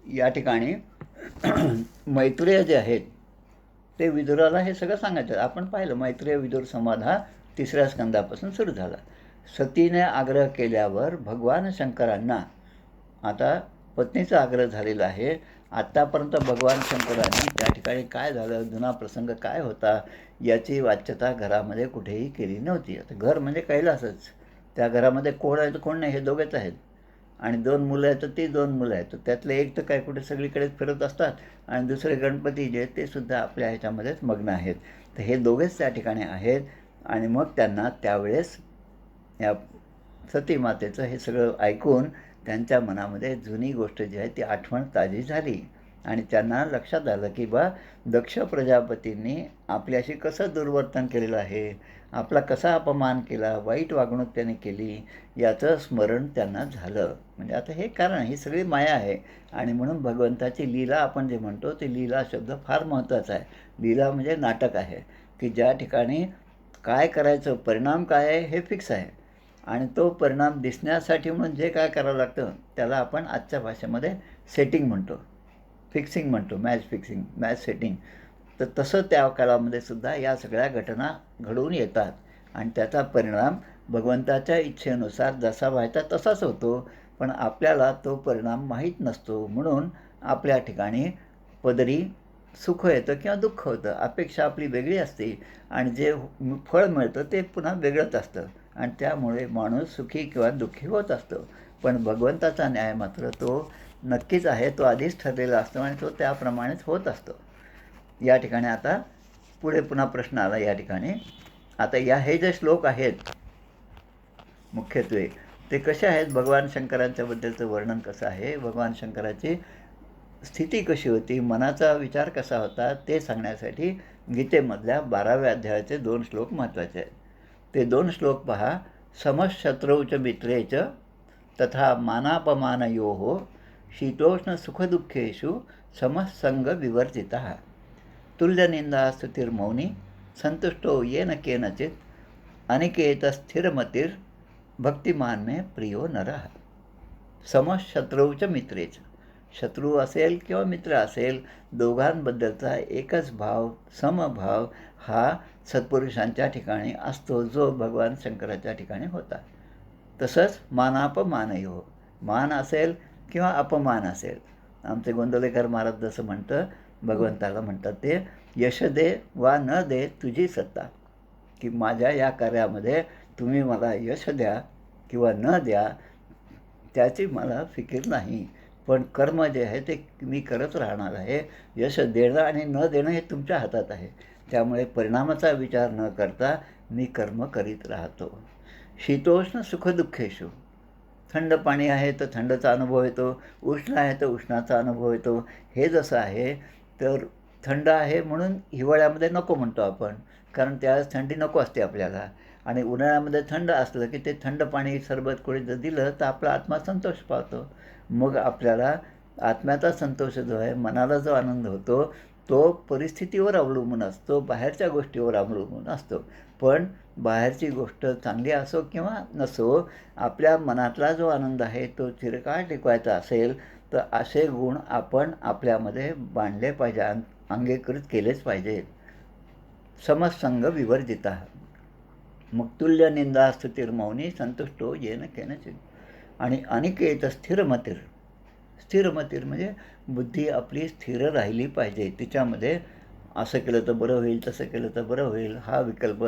या ठिकाणी मैत्रेय जे आहेत ते विदुराला हे सगळं सांगायचं. आपण पाहिलं मैत्रेय विदुर संवाद हा 3ऱ्या स्कंदापासून सुरू झाला. सतीने आग्रह केल्यावर भगवान शंकरांना, आता पत्नीचा आग्रह झालेला आहे, आत्तापर्यंत भगवान शंकरांनी त्या ठिकाणी काय झालं, जुना प्रसंग काय होता याची वाच्यता घरामध्ये कुठेही केली नव्हती. आता घर म्हणजे कैलासच, त्या घरामध्ये कोण आहे तर कोण नाही हे दोघेच आहेत. आणि 2 मुलं आहेत तर ती 2 मुलं आहेत, तर त्यातले एक तर काय कुठे सगळीकडेच फिरत असतात आणि दुसरे गणपती जे ते सुद्धा आपल्या ह्याच्यामध्येच मग्न आहेत. तर हे दोघेच त्या ठिकाणी आहेत. आणि मग त्यांना त्यावेळेस या सती मातेचं हे सगळं ऐकून त्यांच्या मनामध्ये जुनी गोष्ट जी आहे ती आठवण ताजी झाली. आणि त्यांना लक्षात आलं की बा दक्ष प्रजापतींनी आपल्याशी कसं दुर्वर्तन केलेलं आहे, आपला कसा अपमान केला, वाईट वागणूक त्याने केली, याचं स्मरण त्यांना झालं. म्हणजे आता हे कारण ही सगळी माया आहे. आणि म्हणून भगवंताची लीला आपण जे म्हणतो ते लीला शब्द फार महत्त्वाचा आहे. लीला म्हणजे नाटक आहे की ज्या ठिकाणी काय करायचं, परिणाम काय आहे हे फिक्स आहे. आणि तो परिणाम दिसण्यासाठी म्हणून जे काय करावं लागतं त्याला आपण आजच्या भाषेमध्ये सेटिंग म्हणतो, फिक्सिंग म्हणतो, मॅच सेटिंग. तर तसं त्या काळामध्ये सुद्धा या सगळ्या घटना घडून येतात आणि त्याचा परिणाम भगवंताच्या इच्छेनुसार जसा व्हायचा तसाच होतो. पण आपल्याला तो परिणाम माहीत नसतो. म्हणून आपल्या ठिकाणी पदरी सुख येतं किंवा दुःख होतं. अपेक्षा आपली वेगळी असते आणि जे फळ मिळतं ते पुन्हा वेगळंच असतं आणि त्यामुळे माणूस सुखी किंवा दुःखी होत असतो. पण भगवंताचा न्याय मात्र तो नक्कीच आहे, तो आधीच ठरलेला असतो आणि तो त्याप्रमाणेच होत असतो. या ठिकाणी आता पुढे पुन्हा प्रश्न आला या ठिकाणी. आता हे जे श्लोक आहेत मुख्यत्वे ते कसे आहेत, भगवान शंकरांच्याबद्दलचं वर्णन कसं आहे, भगवान शंकराची स्थिती कशी होती, मनाचा विचार कसा होता ते सांगण्यासाठी गीतेमधल्या 12व्या अध्यायाचे 2 श्लोक महत्त्वाचे आहेत. ते 2 श्लोक पहा. समशत्रौच मित्रेच तथा मानापमानयोः शीतोष्ण सुखदुःखेषु समसंग विवर्जितः तुल्यनिंदा स्तुतिर्मौनी संतुष्टो येन केनचित् अनिकेत स्थिरमतिर् भक्तिमान मे प्रियो नरः. समशत्रौच मित्रेच, शत्रू असेल किंवा मित्र असेल दोघांबद्दलचा एकच भाव, समभाव हा सत्पुरुषांच्या ठिकाणी असतो जो भगवान शंकराच्या ठिकाणी होता. तसंच मानापमानयो, मान असेल किंवा अपमान असेल. आमचे गोंदवलेकर महाराज जसं म्हणतं, भगवंताला म्हणतात ते, यश दे वा न दे तुझी सत्ता, की माझ्या या कार्यामध्ये तुम्ही मला यश द्या किंवा न द्या त्याची मला फिकीर नाही, पण कर्म जे आहे ते मी करत राहणार आहे. यश देणं आणि न देणं हे तुमच्या हातात आहे. त्यामुळे परिणामाचा विचार न करता मी कर्म करीत राहतो. शीतोष्ण सुखदुःखेषु, थंड पाणी आहे तर थंडचा अनुभव येतो, उष्ण आहे तर उष्णाचा अनुभव येतो. हे जसं आहे तर थंड आहे म्हणून हिवाळ्यामध्ये नको म्हणतो आपण, कारण त्यावेळेस थंडी नको असते आपल्याला. आणि उन्हाळ्यामध्ये थंड असलं की ते थंड पाणी सरबत कोणी जर दिलं तर आपला आत्मा संतोष पावतो. मग आपल्याला आत्म्याचा संतोष जो आहे, मनाला जो आनंद होतो तो परिस्थितीवर अवलंबून असतो, बाहेरच्या गोष्टीवर अवलंबून असतो. पण बाहेरची गोष्ट चांगली असो किंवा नसो, आपल्या मनातला जो आनंद आहे तो चिरकाळ टिकवायचा असेल तर असे गुण आपण आपल्यामध्ये बांधले पाहिजे, अंगीकृत केलेच पाहिजेत. समसंग विवर्जिता, मग तुल्य निंदा स्तुतिर्मौनी संतुष्टो येन केनचित्. आणि अनिकेत स्थिरमतीर, स्थिरमतीर म्हणजे बुद्धी आपली स्थिर राहिली पाहिजे. तिच्यामध्ये असं केलं तर बरं होईल, तसं केलं तर बरं होईल, हा विकल्प,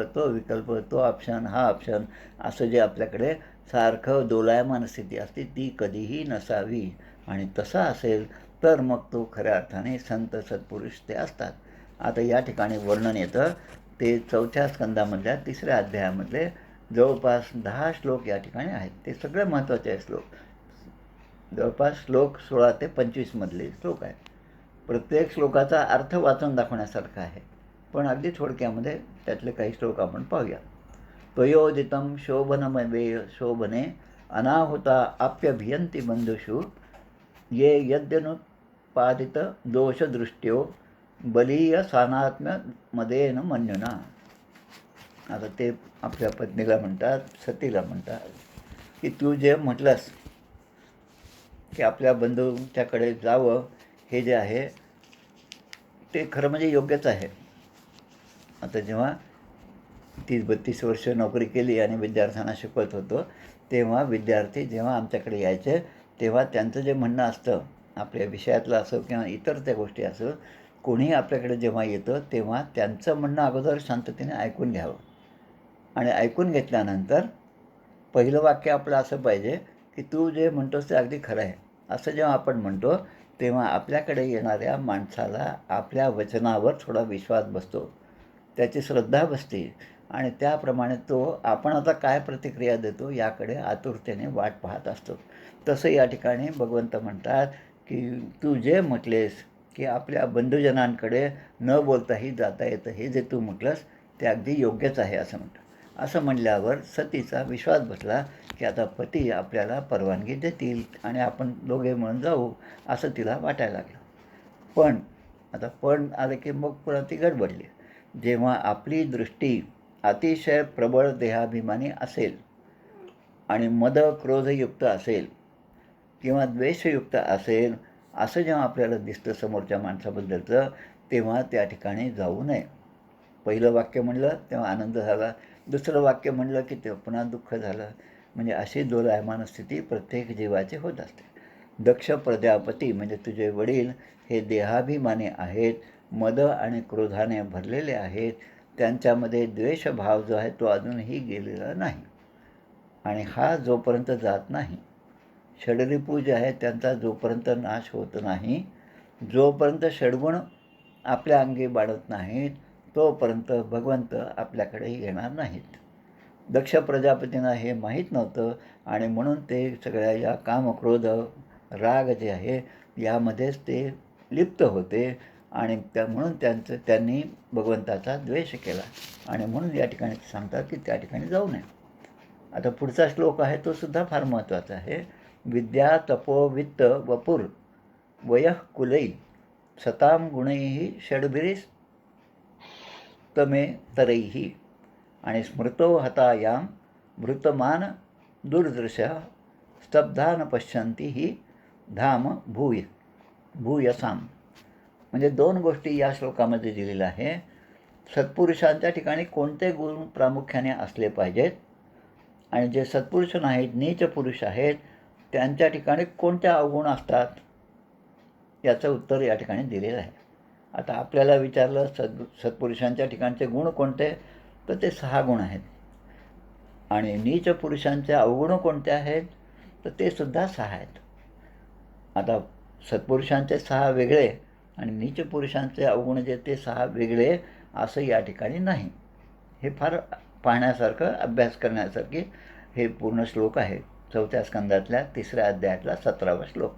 तो ऑप्शन, हा ऑप्शन, असं जे आपल्याकडे सारखं दोलायमान स्थिती असते ती कधीही नसावी. आणि तसं असेल तर मग तो खऱ्या अर्थाने संत सत्पुरुष ते असतात. आता या ठिकाणी वर्णन येतं ते 4थ्या स्कंदामधल्या 3ऱ्या अध्यायामधले जवळपास 10 श्लोक या ठिकाणी आहेत. ते सगळे महत्त्वाचे आहे श्लोक. जवळपास श्लोक 16 ते 25 मधले श्लोक आहेत. प्रत्येक श्लोकाचा अर्थ वाचून दाखवण्यासारखा आहे, पण अगदी थोडक्यामध्ये त्यातले काही श्लोक आपण पाहूया. त्वयोदितं शोभनमवेय शोभने अनाहुता आप्यभियन्ति बंधुषु ये यद्यनुपादित दोषदृष्ट्यो बलीय सानात्म्यमदेन मन्युना. आता ते आपल्या पत्नीला म्हणतात, सतीला म्हणतात, की तू जे म्हटलंस की आपल्या बंधूच्याकडे जावं, हे जे आहे ते खरं म्हणजे योग्यच आहे. आता जेव्हा 30-32 वर्ष नोकरी केली आणि विद्यार्थ्यांना शिकवत होतो, तेव्हा विद्यार्थी जेव्हा आमच्याकडे यायचे तेव्हा त्यांचं जे म्हणणं असतं, आपल्या विषयातलं असो किंवा इतर त्या गोष्टी असो, कोणीही आपल्याकडे जेव्हा येतं तेव्हा त्यांचं म्हणणं अगोदर शांततेने ऐकून घ्यावं. आणि ऐकून घेतल्यानंतर पहिलं वाक्य आपलं असं पाहिजे की तू जे म्हणतोस ते अगदी खरं आहे, असं जेव्हा आपण म्हणतो तेव्हा आपल्याकडे येणाऱ्या माणसाला आपल्या वचनावर थोडा विश्वास बसतो, त्याची श्रद्धा बसते आणि त्याप्रमाणे तो आपण आता काय प्रतिक्रिया देतो याकडे आतुरतेने वाट पाहत असतो. तसं या ठिकाणी भगवंत म्हणतात की तू जे म्हटलेस की आपल्या बंधुजनांकडे न बोलताही जाता येतं, हे जे तू म्हटलंस ते अगदी योग्यच आहे असं म्हणतं. असं म्हणल्यावर सतीचा विश्वास बसला की आता पती आपल्याला परवानगी देतील आणि आपण दोघे म्हणून जाऊ, असं तिला वाटायला लागलं. पण आलं की मग पुन्हा ती गडबडली. जेव्हा आपली दृष्टी अतिशय प्रबळ देहाभिमानी असेल आणि मद क्रोधयुक्त असेल किंवा द्वेषयुक्त असेल, असं जेव्हा आपल्याला दिसतं समोरच्या माणसाबद्दलचं, तेव्हा त्या ठिकाणी जाऊ नये. पहिलं वाक्य म्हणलं तेव्हा आनंद झाला, दुसरं वाक्य म्हणलं की तेव्हा पुन्हा दुःख झालं. म्हणजे अशी दोलायमान स्थिती प्रत्येक जीवाची होत असते. दक्ष प्रजापती म्हणजे तुझे वडील हे देहाभिमानी आहेत, मद आणि क्रोधाने भरलेले आहेत, त्यांच्यामध्ये द्वेषभाव जो आहे तो अजूनही गेलेला नाही. आणि हा जोपर्यंत जात नाही, षडरिपू जे आहेत त्यांचा जोपर्यंत नाश होत नाही, जोपर्यंत षडगुण आपल्या अंगी बाळत नाहीत, तोपर्यंत भगवंत आपल्याकडे येणार नाहीत. दक्ष प्रजापतींना हे माहीत नव्हतं आणि म्हणून ते सगळ्या या काम, क्रोध, राग जे आहे यामध्येच ते लिप्त होते आणि म्हणून त्यांनी भगवंताचा द्वेष केला आणि म्हणून या ठिकाणी सांगतात की त्या ठिकाणी जाऊ नये. आता पुढचा श्लोक आहे तो सुद्धा फार महत्त्वाचा आहे. विद्या तपो वित्त वपुर वयः कुलै सताम गुणैः षड्भिरीस तमे तरैही आणि स्मृतो हतायाम भृतमान दुर्दृशः स्तब्धा न पश्यन्ति ही धाम भूयसाम. म्हणजे दोन गोष्टी या श्लोकामध्ये दिलेल्या आहे. सत्पुरुषांच्या ठिकाणी कोणते गुण प्रामुख्याने असले पाहिजेत आणि जे सत्पुरुष नाहीत, नीच पुरुष आहेत, त्यांच्या ठिकाणी कोणत्या अवगुण असतात, याचं उत्तर या ठिकाणी दिलेलं आहे. आता आपल्याला विचारलं सत्पुरुषांच्या ठिकाणचे गुण कोणते, तर ते 6 गुण आहेत. आणि नीच पुरुषांचे अवगुण कोणते आहेत, तर ते सुद्धा 6 आहेत. आता सत्पुरुषांचे 6 वेगळे आणि नीच पुरुषांचे अवगुण जे ते 6 वेगळे असं या ठिकाणी नाही. हे फार पाहण्यासारखं, अभ्यास करण्यासारखे हे पूर्ण श्लोक आहे. 4थ्या स्कंदातल्या 3ऱ्या अध्यायातला 17वा श्लोक.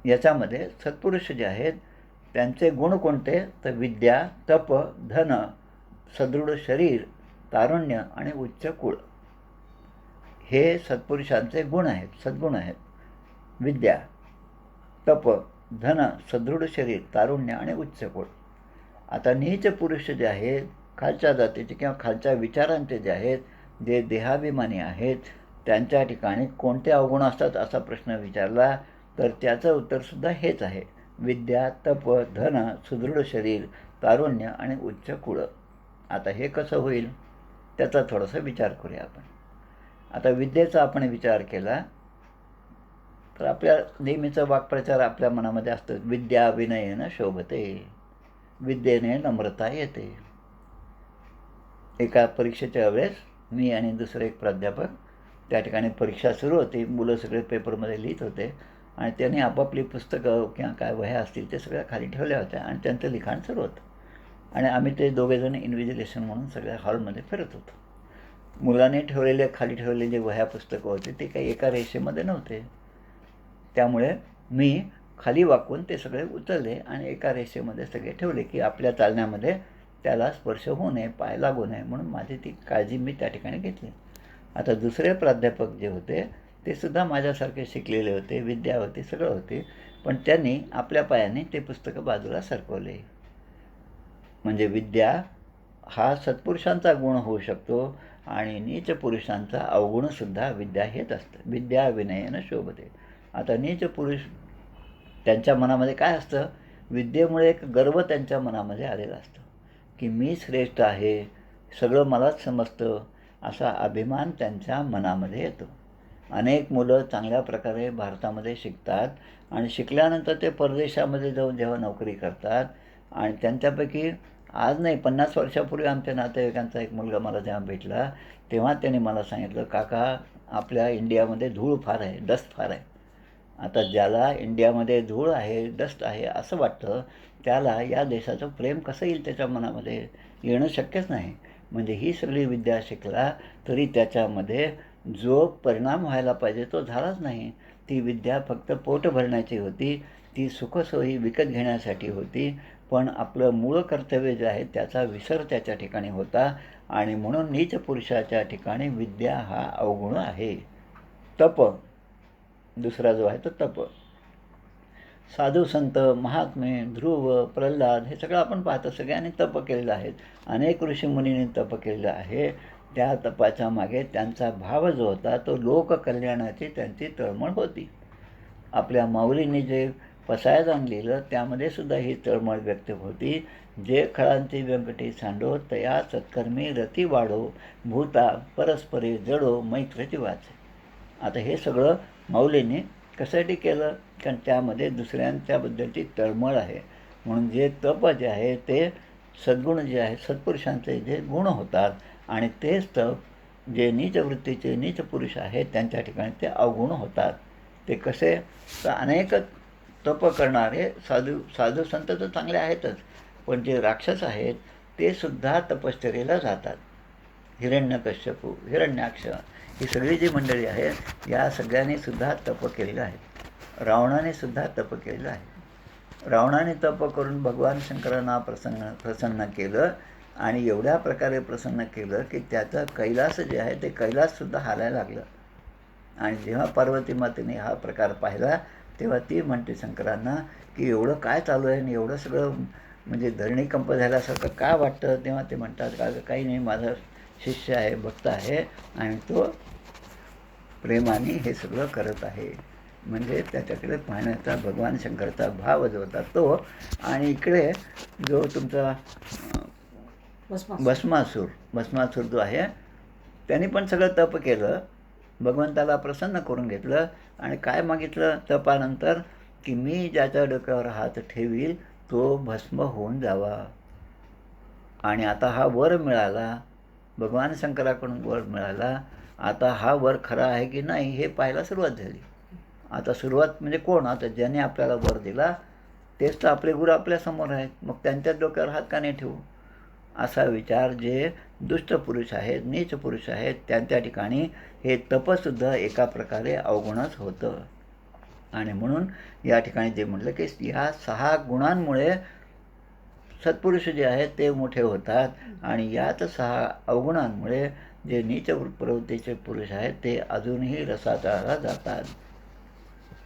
याच्यामध्ये सत्पुरुष जे आहेत त्यांचे गुण कोणते, तर विद्या, तप, धन, सदृढ शरीर, तारुण्य आणि उच्च कुळ, हे सत्पुरुषांचे गुण आहेत, सद्गुण आहेत. विद्या, तप, धन, सदृढ शरीर, तारुण्य आणि उच्च कुळ. आता नीच पुरुष जे आहेत, खालच्या जातीचे किंवा खालच्या विचारांचे जे आहेत, जे देहाभिमानी आहेत, त्यांच्या ठिकाणी कोणते अवगुण असतात असा प्रश्न विचारला तर त्याचं उत्तरसुद्धा हेच आहे. विद्या, तप, धन, सुदृढ शरीर, तारुण्य आणि उच्च कुळ. आता हे कसं होईल त्याचा थोडासा विचार करूया आपण. आता विद्येचा आपण विचार केला तर आपल्या नेहमीचा वाक्प्रचार आपल्या मनामध्ये असतो, विद्या विनयेन शोभते, विद्येने नम्रता येते. एका परीक्षेच्या वेळेस मी आणि दुसरे एक प्राध्यापक, त्या ठिकाणी परीक्षा सुरू होती, मुलं सगळे पेपरमध्ये लिहित होते आणि त्यांनी आपापली पुस्तकं किंवा काय वह्या असतील ते सगळ्या खाली ठेवल्या होत्या आणि त्यांचं लिखाण सुरू होतं आणि आम्ही ते दोघेजण इन्व्हिजिलेशन म्हणून सगळ्या हॉलमध्ये फिरत होतो. मुलांनी ठेवलेले खाली ठेवलेले जे वह्या पुस्तकं होते ते काही एका रेषेमध्ये नव्हते, त्यामुळे मी खाली वाकून ते सगळे उचलले आणि एका रेषेमध्ये सगळे ठेवले की आपल्या चालण्यामध्ये त्याला स्पर्श होऊ नये, पाय लागू नये, म्हणून माझी ती काळजी मी त्या ठिकाणी घेतली. आता दुसरे प्राध्यापक जे होते ते सुद्धा माझ्यासारखे शिकलेले होते, विद्या होती, सगळं होते. पण त्यांनी आपल्या पायाने ते पुस्तकं बाजूला सरकवले. म्हणजे विद्या हा सत्पुरुषांचा गुण होऊ शकतो आणि नीच पुरुषांचा अवगुणसुद्धा विद्या हेच असतं. विद्या विनयेन शोभते. आता नीच पुरुष त्यांच्या मनामध्ये काय असतं? विद्येमुळे एक गर्व त्यांच्या मनामध्ये आलेला असतो की मी श्रेष्ठ आहे, सगळं मलाच समजतं, असा अभिमान त्यांच्या मनामध्ये येतो. अनेक मुलं चांगल्या प्रकारे भारतामध्ये शिकतात आणि शिकल्यानंतर ते परदेशामध्ये जाऊन जेव्हा नोकरी करतात आणि त्यांच्यापैकी आज नाही 50 वर्षापूर्वी आमच्या नातेवाईकांचा एक मुलगा मला जेव्हा भेटला, तेव्हा त्याने मला सांगितलं, काका आपल्या इंडियामध्ये धूळ फार आहे, डस्ट फार आहे. आता ज्याला इंडियामध्ये धूळ आहे, डस्ट आहे असं वाटतं, त्याला या देशाचं प्रेम कसं येईल त्याच्या मनामध्ये? येणं शक्यच नाही. म्हणजे ही सगळी विद्या शिकला तरी त्याच्यामध्ये जो परिणाम व्हायला पाहिजे तो झालाच नाही. ती विद्या फक्त पोट भरण्याची होती, ती सुखसोयी विकत घेण्यासाठी होती. पण आपलं मूळ कर्तव्य जे आहे त्याचा विसर त्याच्या ठिकाणी होता आणि म्हणून नीच पुरुषाच्या ठिकाणी विद्या हा अवगुण आहे. तप दुसरा जो आहे तो तप. साधू संत, महात्मे, ध्रुव, प्रल्हाद हे सगळं आपण पाहतो, सगळ्यांनी तप केलेलं आहे. अनेक ऋषीमुनींनी तप केलेलं आहे. त्या तपाच्या मागे त्यांचा भाव जो होता तो लोककल्याणाची त्यांची तळमळ होती. आपल्या माऊलींनी जे पसायदान लिहिलं त्यामध्ये सुद्धा ही तळमळ व्यक्त होती. जे खळांची व्यंकटी सांडो, तया सत्कर्मी रती वाढो, भूता परस्परे जडो मैत्रीची वाचे. आता हे सगळं माऊलींनी कशासाठी केलं? कारण त्यामध्ये दुसऱ्यांच्याबद्दलची तळमळ आहे. म्हणून जे तप जे आहे ते सद्गुण जे आहे, सत्पुरुषांचे जे गुण होतात आणि तेच तप जे नीच वृत्तीचे नीच पुरुष आहेत त्यांच्या ठिकाणी ते अवगुण होतात. ते कसे? तर अनेक तप करणारे साधू संत तर चांगले आहेतच, पण जे राक्षस आहेत ते सुद्धा तपश्चर्येला जातात. हिरण्यकश्यपू, हिरण्याक्ष ही सगळी जी मंडळी आहेत या सगळ्यांनी सुद्धा तप केलेलं आहे. रावणाने सुद्धा तप केलेलं आहे. रावणाने तप करून भगवान शंकरांना प्रसन्न केलं आणि एवढ्या प्रकारे प्रसन्न केलं की त्याचं कैलास जे आहे ते कैलाससुद्धा हालायला लागलं. आणि जेव्हा पार्वती मातेने हा प्रकार पाहिला तेव्हा ती म्हणते शंकरांना की एवढं काय चालू आहे आणि एवढं सगळं म्हणजे धरणीकंप झाल्यासारखं काय वाटतं? तेव्हा ते म्हणतात का काही नाही, माझा शिष्य आहे, भक्त आहे आणि तो प्रेमाने हे सगळं करत आहे. म्हणजे त्याच्याकडे पाहण्याचा भगवान शंकरचा भाव जो होता तो. आणि इकडे जो तुमचा भस्मासूर जो आहे त्याने पण सगळं तप केलं, भगवंताला प्रसन्न करून घेतलं आणि काय मागितलं तपानंतर? की मी ज्याच्या डोक्यावर हात ठेवील तो भस्म होऊन जावा. आणि आता हा वर मिळाला, भगवान शंकराकडून वर मिळाला. आता हा वर खरा आहे की नाही हे पाहायला सुरुवात झाली. आता सुरुवात म्हणजे कोण? आता ज्याने आपल्याला वर दिला तेच तर आपले गुरु आपल्यासमोर आहेत, मग त्यांच्याच डोक्यावर हात का नाही ठेवू? असा विचार जे दुष्ट पुरुष आहेत, नीच पुरुष आहेत त्यांच्या ठिकाणी हे तपसुद्धा एका प्रकारे अवगुणच होतं. आणि म्हणून या ठिकाणी जे म्हटलं की ह्या 6 गुणांमुळे सत्पुरुष जे आहेत ते मोठे होतात आणि याच 6 अवगुणांमुळे जे नीच प्रवृत्तीचे पुरुष आहेत ते अजूनही रसातळाला जातात.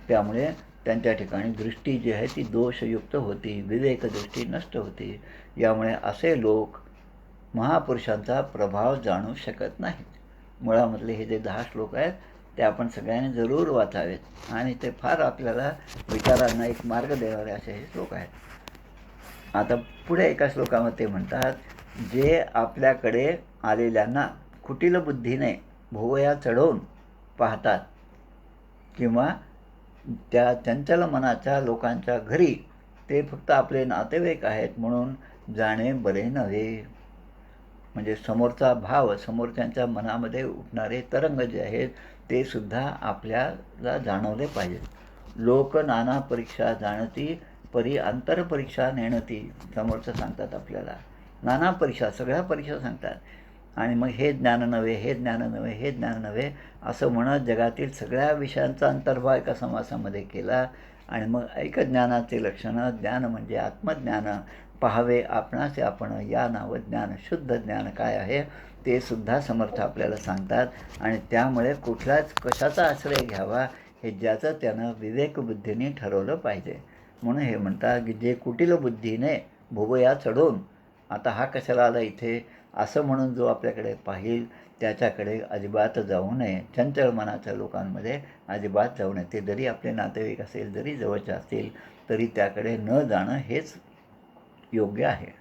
त्यामुळे त्यांच्या ठिकाणी दृष्टी जी आहे ती दोषयुक्त होती, विवेकदृष्टी नष्ट होती. यामुळे असे लोक महापुरुषांचा प्रभाव जाणू शकत नाहीत. मुळामधले हे जे 10 श्लोक आहेत ते आपण सगळ्यांनी जरूर वाचावेत आणि ते फार आपल्याला विचारांना एक मार्ग देणारे असे हे श्लोक आहेत. आता पुढे एका श्लोकामध्ये म्हणतात, जे आपल्याकडे आलेल्यांना कुटिल बुद्धीने भोवया चढवून पाहतात किंवा त्या चंचल मनाच्या लोकांच्या घरी ते फक्त आपले नातेवाईक आहेत म्हणून जाणे बरे नव्हे. म्हणजे समोरचा भाव, समोरच्यांच्या मनामध्ये उठणारे तरंग जे आहेत ते सुद्धा आपल्याला जाणवले पाहिजेत. लोक नाना परीक्षा जाणती, परी अंतरपरीक्षा नेणती. समोरचं सांगतात आपल्याला नाना परीक्षा, सगळ्या परीक्षा सांगतात. आणि मग हे ज्ञान नव्हे, हे ज्ञान नव्हे, हे ज्ञान नव्हे असं म्हणत जगातील सगळ्या विषयांचा अंतर्भाव एका समासामध्ये केला. आणि मग ऐक ज्ञानाचे लक्षणं, ज्ञान म्हणजे आत्मज्ञान, पाहावे आपणाचे आपण, या नाव ज्ञान, शुद्ध ज्ञान काय आहे ते सुद्धा समर्थ आपल्याला सांगतात. आणि त्यामुळे कुठलाच कशाचा आश्रय घ्यावा हे ज्याचं त्यानं विवेकबुद्धीने ठरवलं पाहिजे. म्हणून हे म्हणतात की जे कुटिल बुद्धीने भुवया चढून आता हा कशाला आला इथे असं म्हणून जो आपल्याकडे पाहिल त्याच्याकडे अजिबात जाऊ नये. चंचल मनाच्या लोकांमध्ये अजिबात जाऊ नये. ते जरी आपले नातेवाईक असेल, जरी जवळचे असतील, तरी त्याकडे न जाणं हेच योग्य आहे.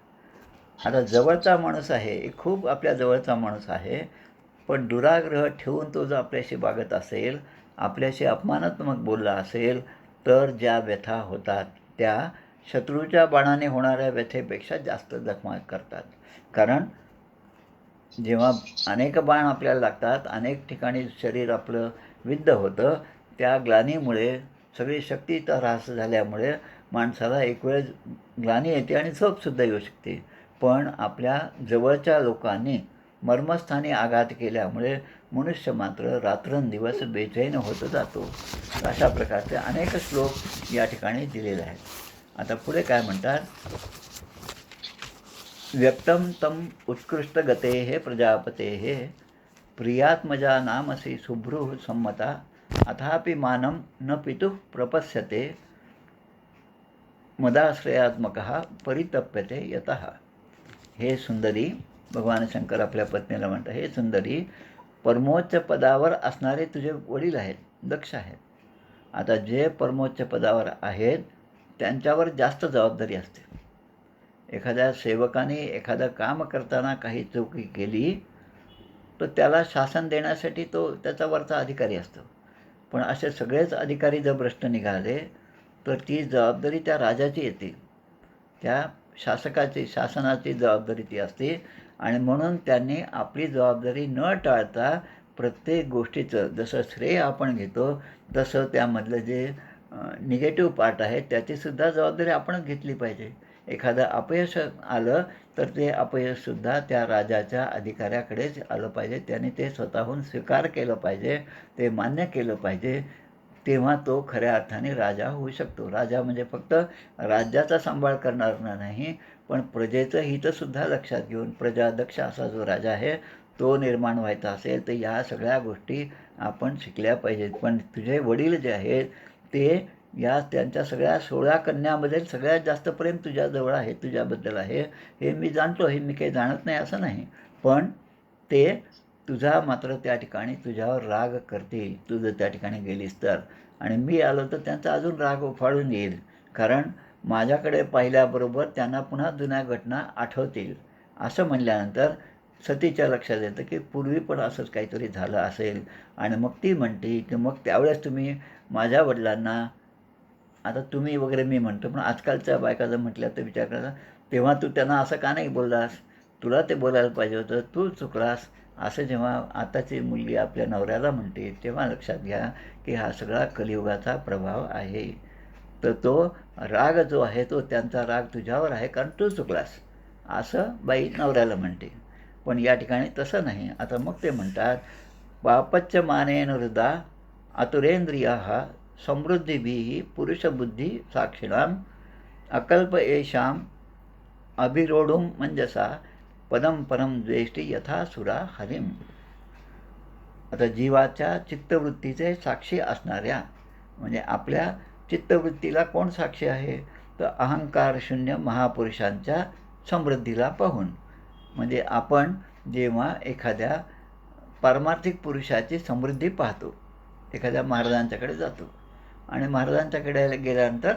आता जवळचा माणूस आहे, खूप आपल्या जवळचा माणूस आहे, पण दुराग्रह ठेवून तो जर आपल्याशी वागत असेल, आपल्याशी अपमानात्मक बोलला असेल, तर ज्या व्यथा होतात त्या शत्रूच्या बाणाने होणाऱ्या व्यथेपेक्षा जास्त जखमा करतात. कारण जेव्हा अनेक बाण आपल्याला लागतात, अनेक ठिकाणी शरीर आपलं विद्ध होतं, त्या ग्लानीमुळे सगळी शक्तीचा ऱ्हास झाल्यामुळे माणसाला एक वेळ ग्लानी येते आणि झोपसुद्धा येऊ शकते. पण आपल्या जवळच्या लोकांनी मर्मस्थानी आघात केल्यामुळे मनुष्य मात्र रात्रंदिवस बेचैन होत जातो. अशा प्रकारचे अनेक श्लोक या ठिकाणी दिलेले आहेत. आता पुढे काय म्हणतात, व्यक्तं तम उत्कृष्टगतेः प्रजापतेः प्रियात्मजा नामसी शुभ्रुः सम्मता अथापि मानं न पितुः प्रपश्यते मदाश्रयात्मकः परितप्यते यतः. हे सुंदरी, भगवान शंकर आपल्या पत्नीला म्हणतात, हे सुंदरी, परमोच्च पदावर असणारे तुझे वडील आहेत, दक्ष आहेत. आता जे परमोच्च पदावर आहेत त्यांच्यावर जास्त जबाबदारी असते. एखाद्या सेवकाने एखादं काम करताना काही चुकी केली तर त्याला शासन देण्यासाठी तो त्याचा वरचा अधिकारी असतो. पण असे सगळेच अधिकारी जर भ्रष्ट निघाले तर ती जबाबदारी त्या राजाची येते, त्या शासकाची, शासनाची जबाबदारी ती असते. आणि म्हणून त्यांनी आपली जबाबदारी न टाळता प्रत्येक गोष्टीचं जसं श्रेय आपण घेतो तसं त्यामधलं जे निगेटिव्ह पार्ट आहे त्याचीसुद्धा जबाबदारी आपणच घेतली पाहिजे. एखादं अपयश आलं तर ते अपयशसुद्धा त्या राजाच्या अधिकाऱ्याकडेच आलं पाहिजे. त्याने ते स्वतःहून स्वीकार केलं पाहिजे, ते मान्य केलं पाहिजे. तेव्हा तो खऱ्या अर्थाने राजा होऊ शकतो. राजा म्हणजे फक्त राज्याचा सांभाळ करणार नाही, पण प्रजेचं हितसुद्धा लक्षात घेऊन प्रजादक्ष असा जो राजा आहे तो निर्माण व्हायचा असेल तर ह्या सगळ्या गोष्टी आपण शिकल्या पाहिजेत. पण तुझे वडील जे आहेत ते या त्यांच्या सगळ्या 16 कन्यामध्ये सगळ्यात जास्त प्रेम तुझ्याजवळ आहे, तुझ्याबद्दल आहे, हे मी जाणतो. हे मी काही जाणत नाही असं नाही, पण ते तुझा मात्र त्या ठिकाणी तुझ्यावर राग करतील तू जर त्या ठिकाणी गेलीस तर. आणि मी आलो तर त्यांचा अजून राग उफाळून येईल, कारण माझ्याकडे पाहिल्याबरोबर त्यांना पुन्हा जुन्या घटना आठवतील. असं म्हणल्यानंतर सतीच्या लक्षात येतं की पूर्वी पण असंच काहीतरी झालं असेल. आणि मग ती म्हणते की मग त्यावेळेस तुम्ही माझ्या वडिलांना, आता तुम्ही वगैरे मी म्हणतो, पण आजकालच्या बायका जर म्हटल्या तर विचार करायचा, तेव्हा तू त्यांना असं का नाही बोललास, तुला ते बोलायला पाहिजे होतं, तू चुकलास, असं जेव्हा आताची मुलगी आपल्या नवऱ्याला म्हणते तेव्हा लक्षात घ्या की हा सगळा कलियुगाचा प्रभाव आहे. तर तो राग जो आहे तो त्यांचा राग तुझ्यावर आहे कारण तू चुकलास, असं बाई नवऱ्याला म्हणते. पण या ठिकाणी तसं नाही. आता मग ते म्हणतात, पापच्च मानेन हृदा आतुरेंद्रियाः समृद्धिभिः पुरुषबुद्धी साक्षिणाम् अकल्प येषाम् अभिरोढुं मंजसा पदम परम द्वेष्टी यथा सुरा हरिम. आता जीवाच्या चित्तवृत्तीचे साक्षी असणाऱ्या, म्हणजे आपल्या चित्तवृत्तीला कोण साक्षी आहे तर अहंकार शून्य महापुरुषांच्या समृद्धीला पाहून. म्हणजे आपण जेव्हा एखाद्या पारमार्थिक पुरुषाची समृद्धी पाहतो, एखाद्या महाराजांच्याकडे जातो आणि महाराजांच्याकडे गेल्यानंतर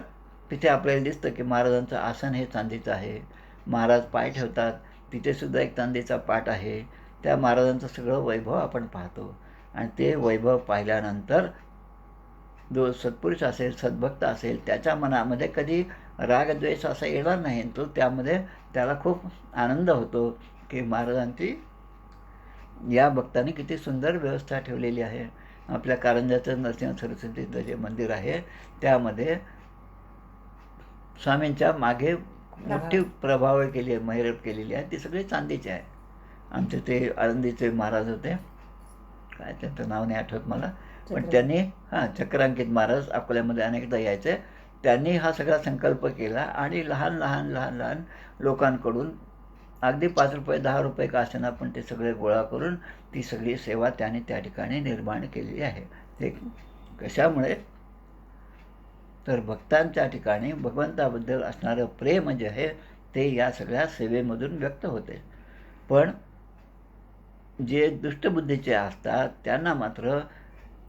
तिथे आपल्याला दिसतं की महाराजांचं आसन हे चांदीचं आहे, महाराज पाय ठेवतात तिथेसुद्धा एक चांदीचा पाट आहे. त्या महाराजांचं सगळं वैभव आपण पाहतो. आणि ते वैभव पाहिल्यानंतर जो सत्पुरुष असेल, सद्भक्त असेल, त्याच्या मनामध्ये कधी रागद्वेष असा येणार नाही. तो त्यामध्ये त्याला खूप आनंद होतो की महाराजांची या भक्तांनी किती सुंदर व्यवस्था ठेवलेली आहे. आपल्या कारंजाचं नरसिंह सरस्वतीचं जे मंदिर आहे त्यामध्ये स्वामींच्या मागे मोठी प्रभाव केली आहे, महिरप केलेली आहे, ती सगळी चांदीची आहे. आमचे ते आळंदीचे महाराज होते, काय त्यांचं नाव नाही आठवत मला, पण त्यांनी चक्रांकित महाराज अकोल्यामध्ये अनेकदा यायचे. त्यांनी हा सगळा संकल्प केला आणि लहान लहान लोकांकडून अगदी 5 रुपये 10 रुपये का असेना, पण ते सगळे गोळा करून ती सगळी सेवा त्याने त्या ठिकाणी निर्माण केलेली आहे. ते कशामुळे? तर भक्तांच्या ठिकाणी भगवंताबद्दल असणारं प्रेम जे आहे ते या सगळ्या सेवेमधून व्यक्त होते. पण जे दुष्टबुद्धीचे असतात त्यांना मात्र